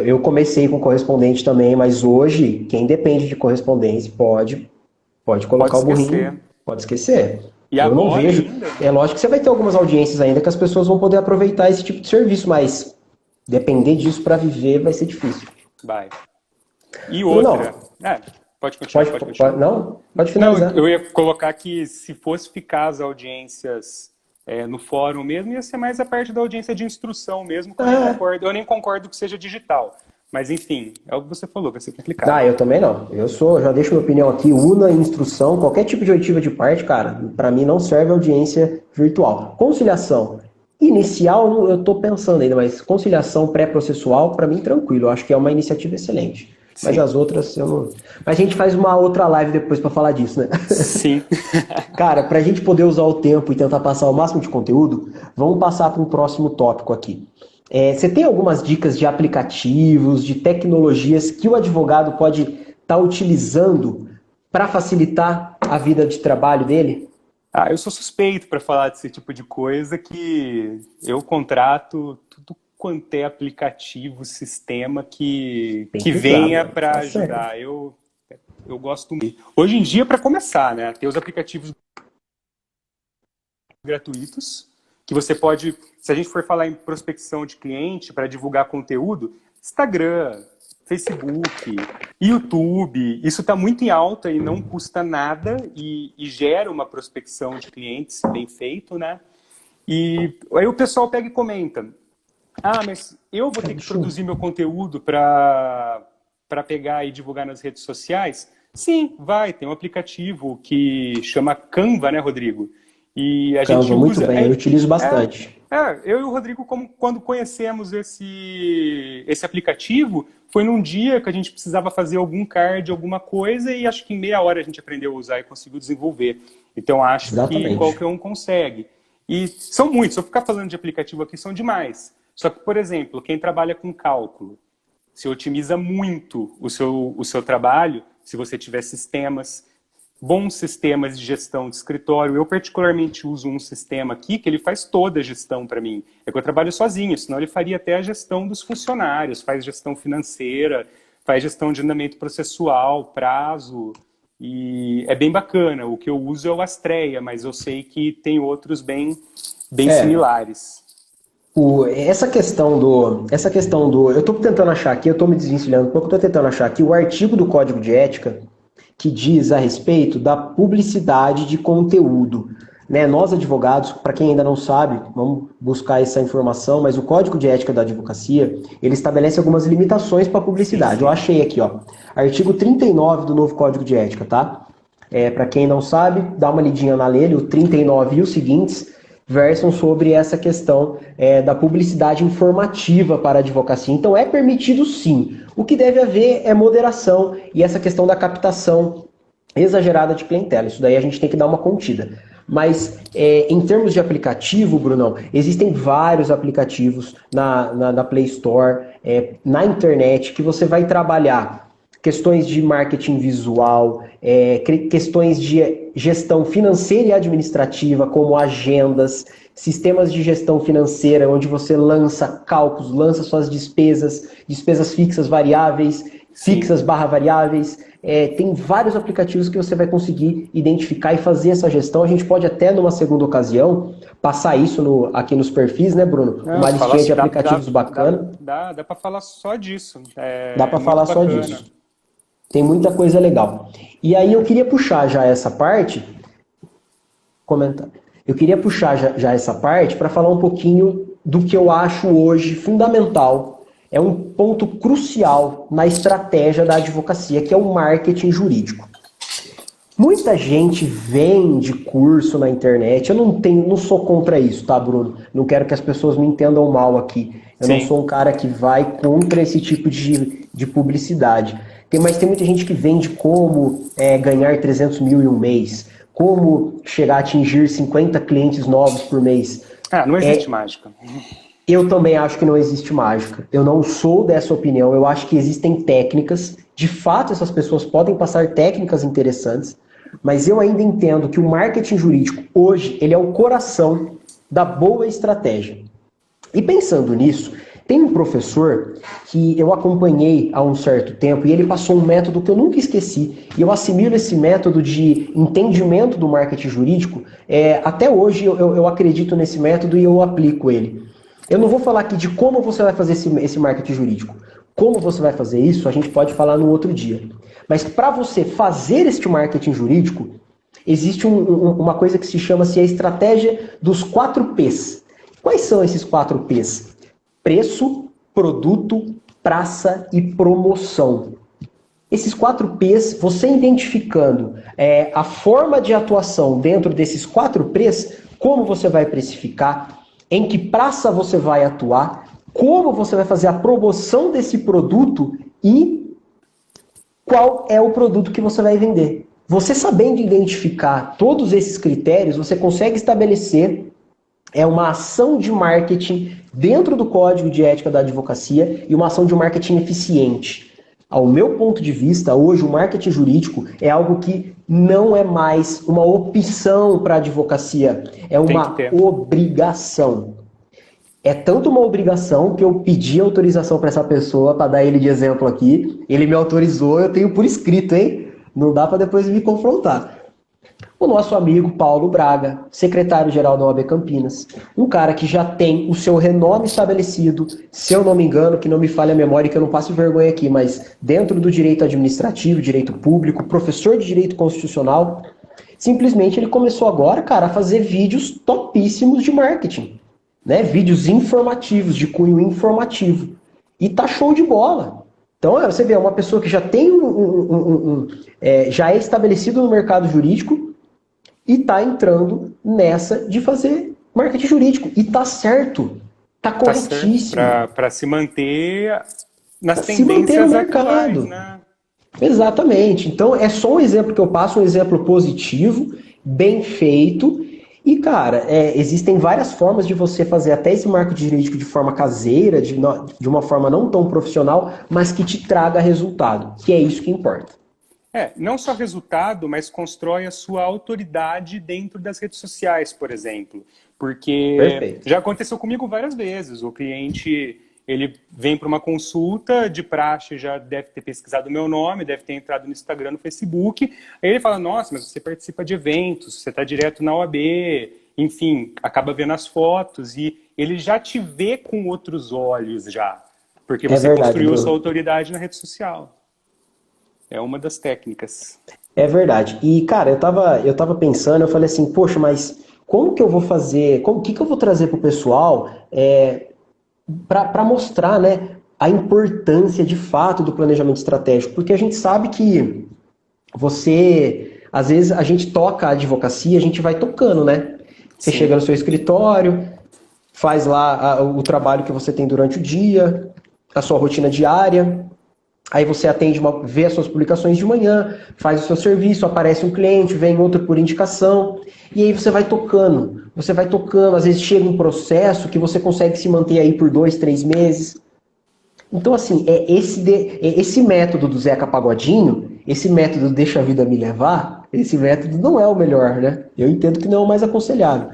eu comecei com correspondente também, mas hoje, quem depende de correspondente pode colocar o burrinho, pode esquecer. E eu agora não vejo. Ainda? É lógico que você vai ter algumas audiências ainda que as pessoas vão poder aproveitar esse tipo de serviço, mas depender disso para viver vai ser difícil. Vai. E outra... Pode continuar. Não? Pode finalizar. Não, eu ia colocar que se fosse ficar as audiências no fórum mesmo, ia ser mais a parte da audiência de instrução mesmo, que eu nem concordo que seja digital. Mas, enfim, é o que você falou, vai ser complicado. Eu também não. Já deixo minha opinião aqui, una instrução, qualquer tipo de oitiva de parte, cara, para mim não serve audiência virtual. Conciliação inicial, eu tô pensando ainda, mas conciliação pré-processual, para mim, tranquilo. Eu acho que é uma iniciativa excelente. Sim. Mas as outras, eu não... Mas a gente faz uma outra live depois para falar disso, né? Sim. Cara, para a gente poder usar o tempo e tentar passar o máximo de conteúdo, vamos passar para um próximo tópico aqui. Você tem algumas dicas de aplicativos, de tecnologias que o advogado pode estar utilizando para facilitar a vida de trabalho dele? Ah, eu sou suspeito para falar desse tipo de coisa que eu contrato tudo quanto é aplicativo, sistema Tem que que usar, venha mano. para Tá certo. ajudar. Eu gosto muito. Hoje em dia, para começar, né, ter os aplicativos gratuitos, que você pode, se a gente for falar em prospecção de cliente para divulgar conteúdo, Instagram, Facebook, YouTube, isso está muito em alta e não custa nada e gera uma prospecção de clientes bem feito, né? E aí o pessoal pega e comenta, ah, mas eu vou ter que Show. produzir meu conteúdo para pegar e divulgar nas redes sociais? Sim, vai. Tem um aplicativo que chama Canva, né, Rodrigo? E a gente Canva, muito usa. bem. Eu utilizo É, bastante. eu e o Rodrigo, quando conhecemos esse aplicativo, foi num dia que a gente precisava fazer algum card, alguma coisa, e acho que em meia hora a gente aprendeu a usar e conseguiu desenvolver. Então acho que Exatamente. qualquer um consegue. E são muitos, se eu ficar falando de aplicativo aqui, são demais. Só que, por exemplo, quem trabalha com cálculo, se otimiza muito o seu trabalho se você tiver sistemas, bons sistemas de gestão de escritório. Eu particularmente uso um sistema aqui que ele faz toda a gestão para mim. É que eu trabalho sozinho, senão ele faria até a gestão dos funcionários, faz gestão financeira, faz gestão de andamento processual, prazo, e é bem bacana. O que eu uso é o Astreia, mas eu sei que tem outros bem É, similares. essa questão do, eu estou tentando achar aqui, eu estou me desvencilhando um pouco, estou tentando achar aqui o artigo do Código de Ética que diz a respeito da publicidade de conteúdo. Né? Nós, advogados, para quem ainda não sabe, vamos buscar essa informação, mas o Código de Ética da Advocacia, ele estabelece algumas limitações para a Sim, publicidade. Eu sim. achei aqui, ó, artigo 39 do novo Código de Ética, tá? Para quem não sabe, dá uma lidinha na lei, o 39 e os seguintes versam sobre essa questão da publicidade informativa para a advocacia. Então é permitido sim. O que deve haver é moderação e essa questão da captação exagerada de clientela. Isso daí a gente tem que dar uma contida. Mas em termos de aplicativo, Brunão, existem vários aplicativos na Play Store, na internet, que você vai trabalhar questões de marketing visual, questões de gestão financeira e administrativa, como agendas, sistemas de gestão financeira, onde você lança cálculos, lança suas despesas, despesas fixas, variáveis, Sim. fixas barra variáveis. Tem vários aplicativos que você vai conseguir identificar e fazer essa gestão. A gente pode até, numa segunda ocasião, passar isso aqui nos perfis, né, Bruno? Não, Uma falar, listinha de aplicativos bacana. dá para falar só disso. Dá É para muito falar só bacana. disso. Tem muita coisa legal. E aí eu queria puxar já essa parte, comentar. Eu queria puxar já essa parte para falar um pouquinho do que eu acho hoje fundamental, é um ponto crucial na estratégia da advocacia, que é o marketing jurídico. Muita gente vende curso na internet. Eu não sou contra isso, tá, Bruno? Não quero que as pessoas me entendam mal aqui. Eu não Sim. sou um cara que vai contra esse tipo de publicidade. Mas tem muita gente que vende como ganhar 300 mil em um mês, como chegar a atingir 50 clientes novos por mês. Ah, não existe mágica. Eu também acho que não existe mágica. Eu não sou dessa opinião. Eu acho que existem técnicas. De fato, essas pessoas podem passar técnicas interessantes, mas eu ainda entendo que o marketing jurídico, hoje, ele é o coração da boa estratégia. E pensando nisso, tem um professor que eu acompanhei há um certo tempo e ele passou um método que eu nunca esqueci. E eu assimilo esse método de entendimento do marketing jurídico. Até hoje eu acredito nesse método e eu aplico ele. Eu não vou falar aqui de como você vai fazer esse marketing jurídico. Como você vai fazer isso, a gente pode falar no outro dia. Mas para você fazer este marketing jurídico, existe uma coisa que se chama-se a estratégia dos 4 P's. Quais são esses 4 P's? Preço, produto, praça e promoção. Esses 4 P's, você identificando a forma de atuação dentro desses 4 P's, como você vai precificar, em que praça você vai atuar, como você vai fazer a promoção desse produto e qual é o produto que você vai vender. Você sabendo identificar todos esses critérios, você consegue estabelecer uma ação de marketing dentro do Código de Ética da Advocacia e uma ação de marketing eficiente. Ao meu ponto de vista, hoje o marketing jurídico é algo que não é mais uma opção para a advocacia, é uma obrigação. É tanto uma obrigação que eu pedi autorização para essa pessoa, para dar ele de exemplo aqui, ele me autorizou, eu tenho por escrito, hein? Não dá para depois me confrontar. O nosso amigo Paulo Braga, secretário-geral da OAB Campinas, um cara que já tem o seu renome estabelecido, se eu não me engano, que não me falhe a memória, que eu não passe vergonha aqui, mas dentro do direito administrativo, direito público, professor de direito constitucional, simplesmente ele começou agora, cara, a fazer vídeos topíssimos de marketing, né? Vídeos informativos, de cunho informativo. E tá show de bola. Então, você vê, uma pessoa que já tem já é estabelecido no mercado jurídico, e está entrando nessa de fazer marketing jurídico. E tá certo. Tá corretíssimo. Para se manter nas tendências se manter no mercado. Atuais, né? Exatamente. Então, é só um exemplo que eu passo, um exemplo positivo, bem feito. E, cara, existem várias formas de você fazer até esse marketing jurídico de forma caseira, de uma forma não tão profissional, mas que te traga resultado, que é isso que importa. Não só resultado, mas constrói a sua autoridade dentro das redes sociais, por exemplo. Porque Perfeito. Já aconteceu comigo várias vezes. O cliente, ele vem para uma consulta, de praxe já deve ter pesquisado o meu nome, deve ter entrado no Instagram, no Facebook. Aí ele fala, nossa, mas você participa de eventos, você está direto na OAB, enfim, acaba vendo as fotos e ele já te vê com outros olhos já. Porque você construiu sua autoridade na rede social. É uma das técnicas. É verdade. E, cara, eu tava pensando, eu falei assim, poxa, mas como que eu vou fazer, o que eu vou trazer pro pessoal para mostrar, né, a importância de fato do planejamento estratégico? Porque a gente sabe que às vezes a gente toca a advocacia, a gente vai tocando, né? Você Sim. chega no seu escritório, faz lá o trabalho que você tem durante o dia, a sua rotina diária. Aí você vê as suas publicações de manhã, faz o seu serviço, aparece um cliente, vem outro por indicação, e aí você vai tocando, às vezes chega um processo que você consegue se manter aí por 2, 3 meses. Então, assim, esse método do Zeca Pagodinho, esse método deixa a vida me levar, esse método não é o melhor, né? Eu entendo que não é o mais aconselhável.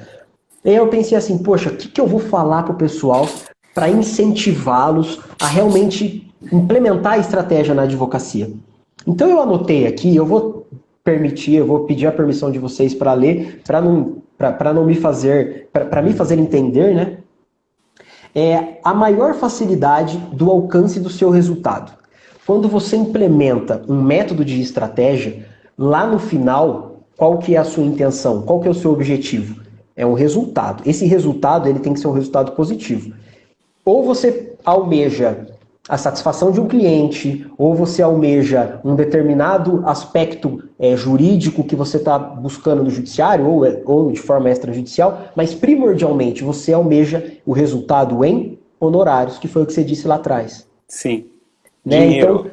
Aí eu pensei assim, poxa, o que eu vou falar pro pessoal para incentivá-los a realmente implementar a estratégia na advocacia? Então eu anotei aqui, eu vou pedir a permissão de vocês para ler, para me fazer entender, né? A maior facilidade do alcance do seu resultado. Quando você implementa um método de estratégia, lá no final, qual que é a sua intenção? Qual que é o seu objetivo? É um resultado. Esse resultado ele tem que ser um resultado positivo. Ou você almeja a satisfação de um cliente, ou você almeja um determinado aspecto jurídico que você está buscando no judiciário, ou de forma extrajudicial, mas primordialmente você almeja o resultado em honorários, que foi o que você disse lá atrás. Sim. Né? Então,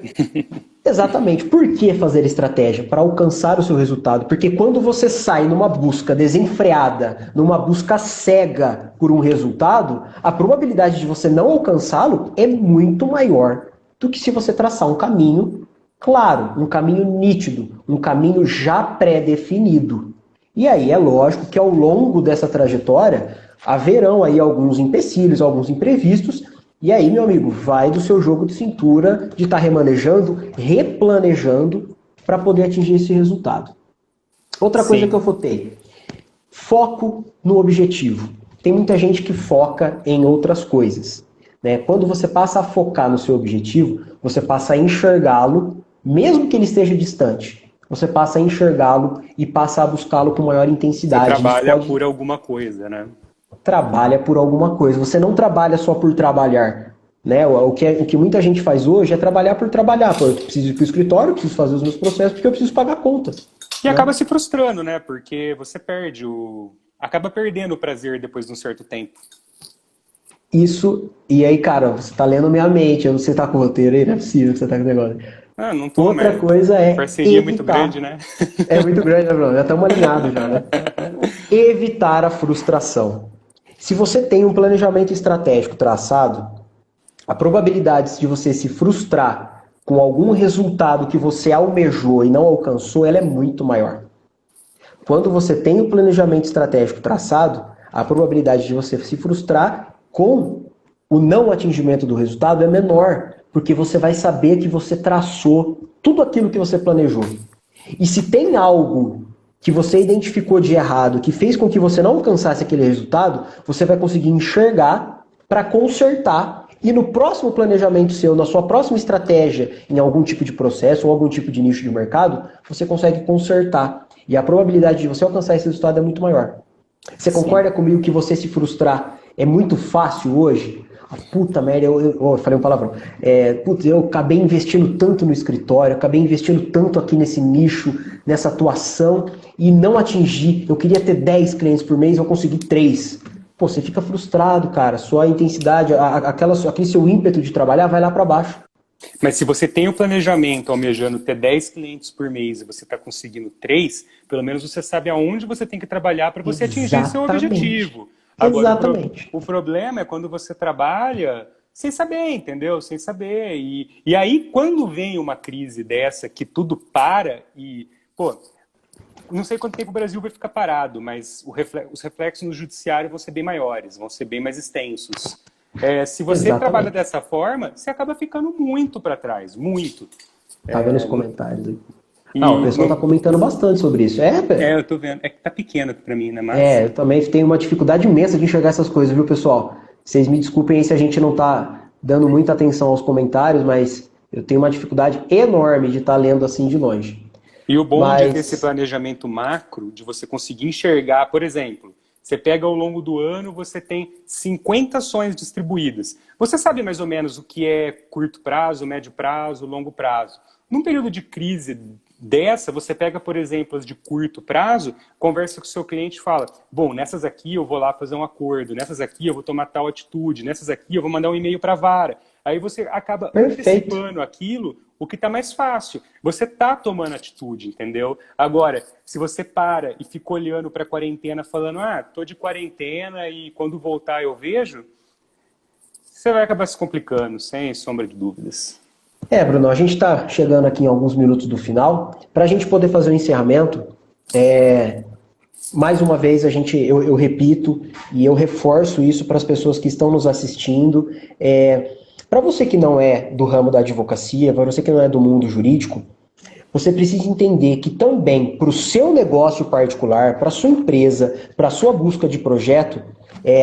exatamente. Por que fazer estratégia? Para alcançar o seu resultado. Porque quando você sai numa busca desenfreada, numa busca cega por um resultado, a probabilidade de você não alcançá-lo é muito maior do que se você traçar um caminho claro, um caminho nítido, um caminho já pré-definido. E aí é lógico que ao longo dessa trajetória haverão aí alguns empecilhos, alguns imprevistos. E aí, meu amigo, vai do seu jogo de cintura, de estar remanejando, replanejando para poder atingir esse resultado. Outra coisa que eu votei, foco no objetivo. Tem muita gente que foca em outras coisas, né? Quando você passa a focar no seu objetivo, você passa a enxergá-lo, mesmo que ele esteja distante. Você passa a enxergá-lo e passa a buscá-lo com maior intensidade. Você trabalha por alguma coisa, né? Trabalha por alguma coisa. Você não trabalha só por trabalhar. Né? O que muita gente faz hoje é trabalhar por trabalhar. Pô, eu preciso ir para o escritório, eu preciso fazer os meus processos, porque eu preciso pagar contas. E acaba se frustrando, né? Porque você acaba perdendo o prazer depois de um certo tempo. Isso. E aí, cara, você tá lendo minha mente. Eu não sei se tá com o roteiro aí, não é possível que você tá com o negócio. Não tô, Outra coisa é parceria evitar. É muito grande, né? É muito grande, né, Bruno? Já estamos alinhados já, né? Evitar a frustração. Se você tem um planejamento estratégico traçado, a probabilidade de você se frustrar com algum resultado que você almejou e não alcançou, ela é muito maior. Quando você tem o planejamento estratégico traçado, a probabilidade de você se frustrar com o não atingimento do resultado é menor, porque você vai saber que você traçou tudo aquilo que você planejou. E se tem algo que você identificou de errado, que fez com que você não alcançasse aquele resultado, você vai conseguir enxergar para consertar. E no próximo planejamento seu, na sua próxima estratégia, em algum tipo de processo ou algum tipo de nicho de mercado, você consegue consertar. E a probabilidade de você alcançar esse resultado é muito maior. Você concorda comigo que você se frustrar é muito fácil hoje? Ah, puta merda, eu falei um palavrão. Eu acabei investindo tanto no escritório, acabei investindo tanto aqui nesse nicho, nessa atuação, e não atingi. Eu queria ter 10 clientes por mês, eu consegui 3. Pô, você fica frustrado, cara. Sua intensidade, aquele seu ímpeto de trabalhar vai lá para baixo. Mas se você tem o planejamento almejando ter 10 clientes por mês e você está conseguindo 3, pelo menos você sabe aonde você tem que trabalhar para você atingir seu objetivo. Agora, Exatamente. o problema é quando você trabalha sem saber, entendeu? Sem saber. E aí, quando vem uma crise dessa, que tudo para e... Pô, não sei quanto tempo o Brasil vai ficar parado, mas os reflexos no judiciário vão ser bem maiores, vão ser bem mais extensos. Se você trabalha dessa forma, você acaba ficando muito para trás, muito. Tá vendo os comentários aí? O pessoal tá comentando bastante sobre isso. Eu tô vendo. É que tá pequeno pra mim, né? Mas... eu também tenho uma dificuldade imensa de enxergar essas coisas, viu, pessoal? Vocês me desculpem aí se a gente não tá dando muita atenção aos comentários, mas eu tenho uma dificuldade enorme de estar lendo assim de longe. E o bom de ter esse planejamento macro, de você conseguir enxergar, por exemplo, você pega ao longo do ano, você tem 50 ações distribuídas. Você sabe mais ou menos o que é curto prazo, médio prazo, longo prazo. Num período de crise dessa, você pega, por exemplo, as de curto prazo, conversa com o seu cliente e fala, bom, nessas aqui eu vou lá fazer um acordo, nessas aqui eu vou tomar tal atitude, nessas aqui eu vou mandar um e-mail para a vara. Aí você acaba antecipando aquilo, o que está mais fácil. Você está tomando atitude, entendeu? Agora, se você para e fica olhando para a quarentena falando, tô de quarentena e quando voltar eu vejo, você vai acabar se complicando, sem sombra de dúvidas. Bruno, a gente está chegando aqui em alguns minutos do final. Para a gente poder fazer o encerramento, mais uma vez eu repito e eu reforço isso para as pessoas que estão nos assistindo. Para você que não é do ramo da advocacia, para você que não é do mundo jurídico, você precisa entender que também para o seu negócio particular, para a sua empresa, para a sua busca de projeto,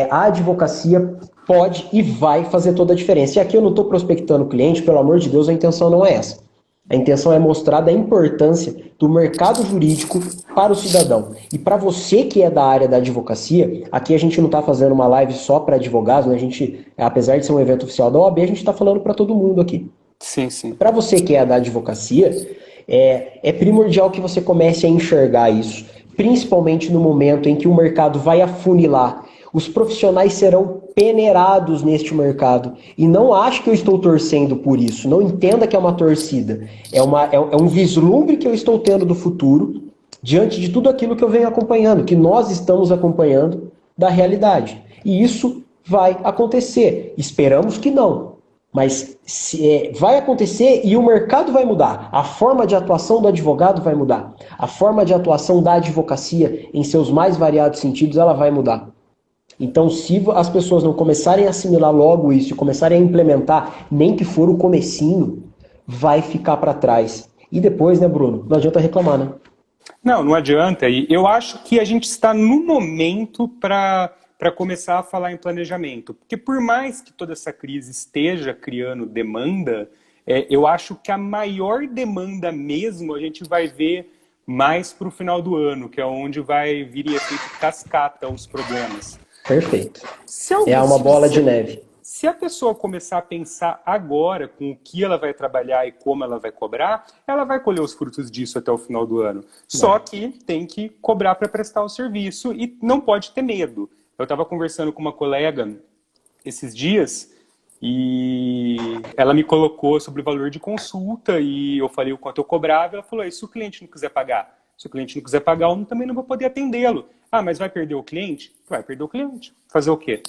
a advocacia pode e vai fazer toda a diferença. E aqui eu não estou prospectando o cliente, pelo amor de Deus, a intenção não é essa. A intenção é mostrar a importância do mercado jurídico para o cidadão. E para você que é da área da advocacia, aqui a gente não está fazendo uma live só para advogados, né? A gente, apesar de ser um evento oficial da OAB, a gente está falando para todo mundo aqui. Sim, sim. Para você que é da advocacia, é primordial que você comece a enxergar isso, principalmente no momento em que o mercado vai afunilar. Os profissionais serão peneirados neste mercado. E não acho que eu estou torcendo por isso. Não entenda que é uma torcida. É um vislumbre que eu estou tendo do futuro, diante de tudo aquilo que eu venho acompanhando, que nós estamos acompanhando da realidade. E isso vai acontecer. Esperamos que não. Mas vai acontecer e o mercado vai mudar. A forma de atuação do advogado vai mudar. A forma de atuação da advocacia, em seus mais variados sentidos, ela vai mudar. Então, se as pessoas não começarem a assimilar logo isso, começarem a implementar, nem que for o comecinho, vai ficar para trás. E depois, né, Bruno? Não adianta reclamar, né? Não adianta. E eu acho que a gente está no momento para começar a falar em planejamento. Porque por mais que toda essa crise esteja criando demanda, eu acho que a maior demanda mesmo a gente vai ver mais para o final do ano, que é onde vai vir em efeito cascata os problemas. Perfeito. É uma bola de neve. Se a pessoa começar a pensar agora com o que ela vai trabalhar e como ela vai cobrar, ela vai colher os frutos disso até o final do ano. Só que tem que cobrar para prestar o serviço e não pode ter medo. Eu estava conversando com uma colega esses dias e ela me colocou sobre o valor de consulta e eu falei o quanto eu cobrava. Ela falou, e se o cliente não quiser pagar? Se o cliente não quiser pagar, eu também não vou poder atendê-lo. Mas vai perder o cliente? Vai perder o cliente. Fazer o quê?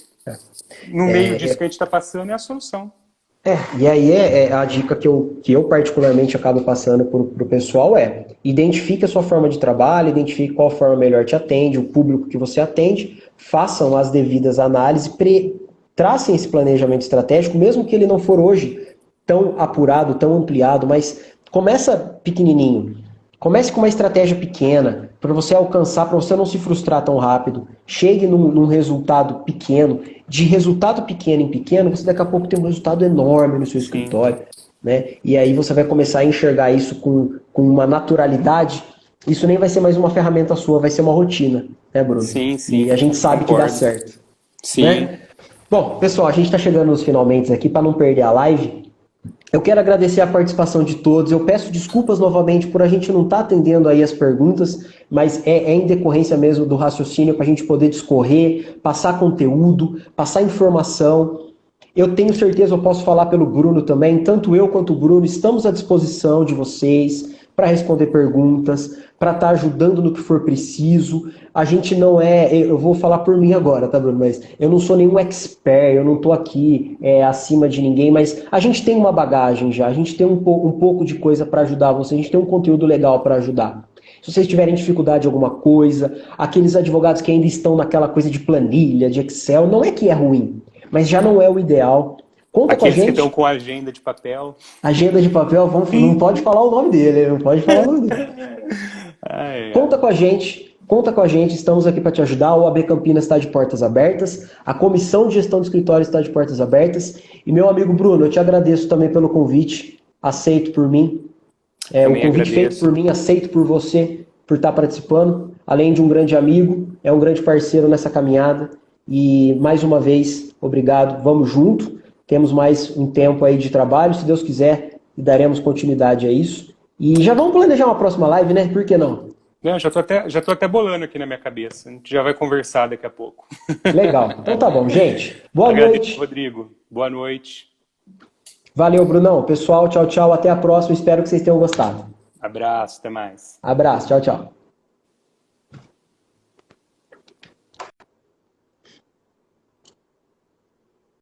No meio disso que a gente está passando é a solução. E aí a dica que eu particularmente acabo passando para o pessoal identifique a sua forma de trabalho, identifique qual forma melhor te atende, o público que você atende, façam as devidas análises, tracem esse planejamento estratégico, mesmo que ele não for hoje tão apurado, tão ampliado, mas começa pequenininho. Comece com uma estratégia pequena, para você alcançar, para você não se frustrar tão rápido. Chegue num resultado pequeno. De resultado pequeno em pequeno, você daqui a pouco tem um resultado enorme no seu Sim, escritório. Né? E aí você vai começar a enxergar isso com uma naturalidade. Isso nem vai ser mais uma ferramenta sua, vai ser uma rotina, né, Bruno? sim, sim, E a gente sabe que dá concordo. certo. Sim, Né? Bom, pessoal, a gente está chegando nos finalmente aqui para não perder a live. Eu quero agradecer a participação de todos. Eu peço desculpas novamente por a gente não estar atendendo aí as perguntas, mas é em decorrência mesmo do raciocínio para a gente poder discorrer, passar conteúdo, passar informação. Eu tenho certeza, eu posso falar pelo Bruno também, tanto eu quanto o Bruno estamos à disposição de vocês para responder perguntas, para estar ajudando no que for preciso. A gente não eu vou falar por mim agora, tá, Bruno? Mas eu não sou nenhum expert, eu não estou aqui acima de ninguém, mas a gente tem uma bagagem já, a gente tem um pouco de coisa para ajudar você, a gente tem um conteúdo legal para ajudar. Se vocês tiverem dificuldade em alguma coisa, aqueles advogados que ainda estão naquela coisa de planilha, de Excel, não é que é ruim, mas já não é o ideal. Conta com a aqueles que gente. estão com agenda de papel. Agenda de papel, não pode falar o nome dele, não pode falar o nome dele. Ai, Conta ai. com a gente, estamos aqui para te ajudar. O AB Campinas está de portas abertas, a Comissão de Gestão do Escritório está de portas abertas. E meu amigo Bruno, eu te agradeço também pelo convite, aceito por mim. O Também convite feito agradeço. por mim, aceito por você, por estar participando. Além de um grande amigo, é um grande parceiro nessa caminhada. E mais uma vez, obrigado, vamos junto. Temos mais um tempo aí de trabalho, se Deus quiser, daremos continuidade a isso. E já vamos planejar uma próxima live, né? Por que não? Não, já tô até bolando aqui na minha cabeça. A gente já vai conversar daqui a pouco. Legal. Então tá bom, gente. Boa Agradeço, noite. Rodrigo. Boa noite. Valeu, Brunão. Pessoal, tchau, tchau. Até a próxima. Espero que vocês tenham gostado. Abraço, até mais. Abraço. Tchau, tchau.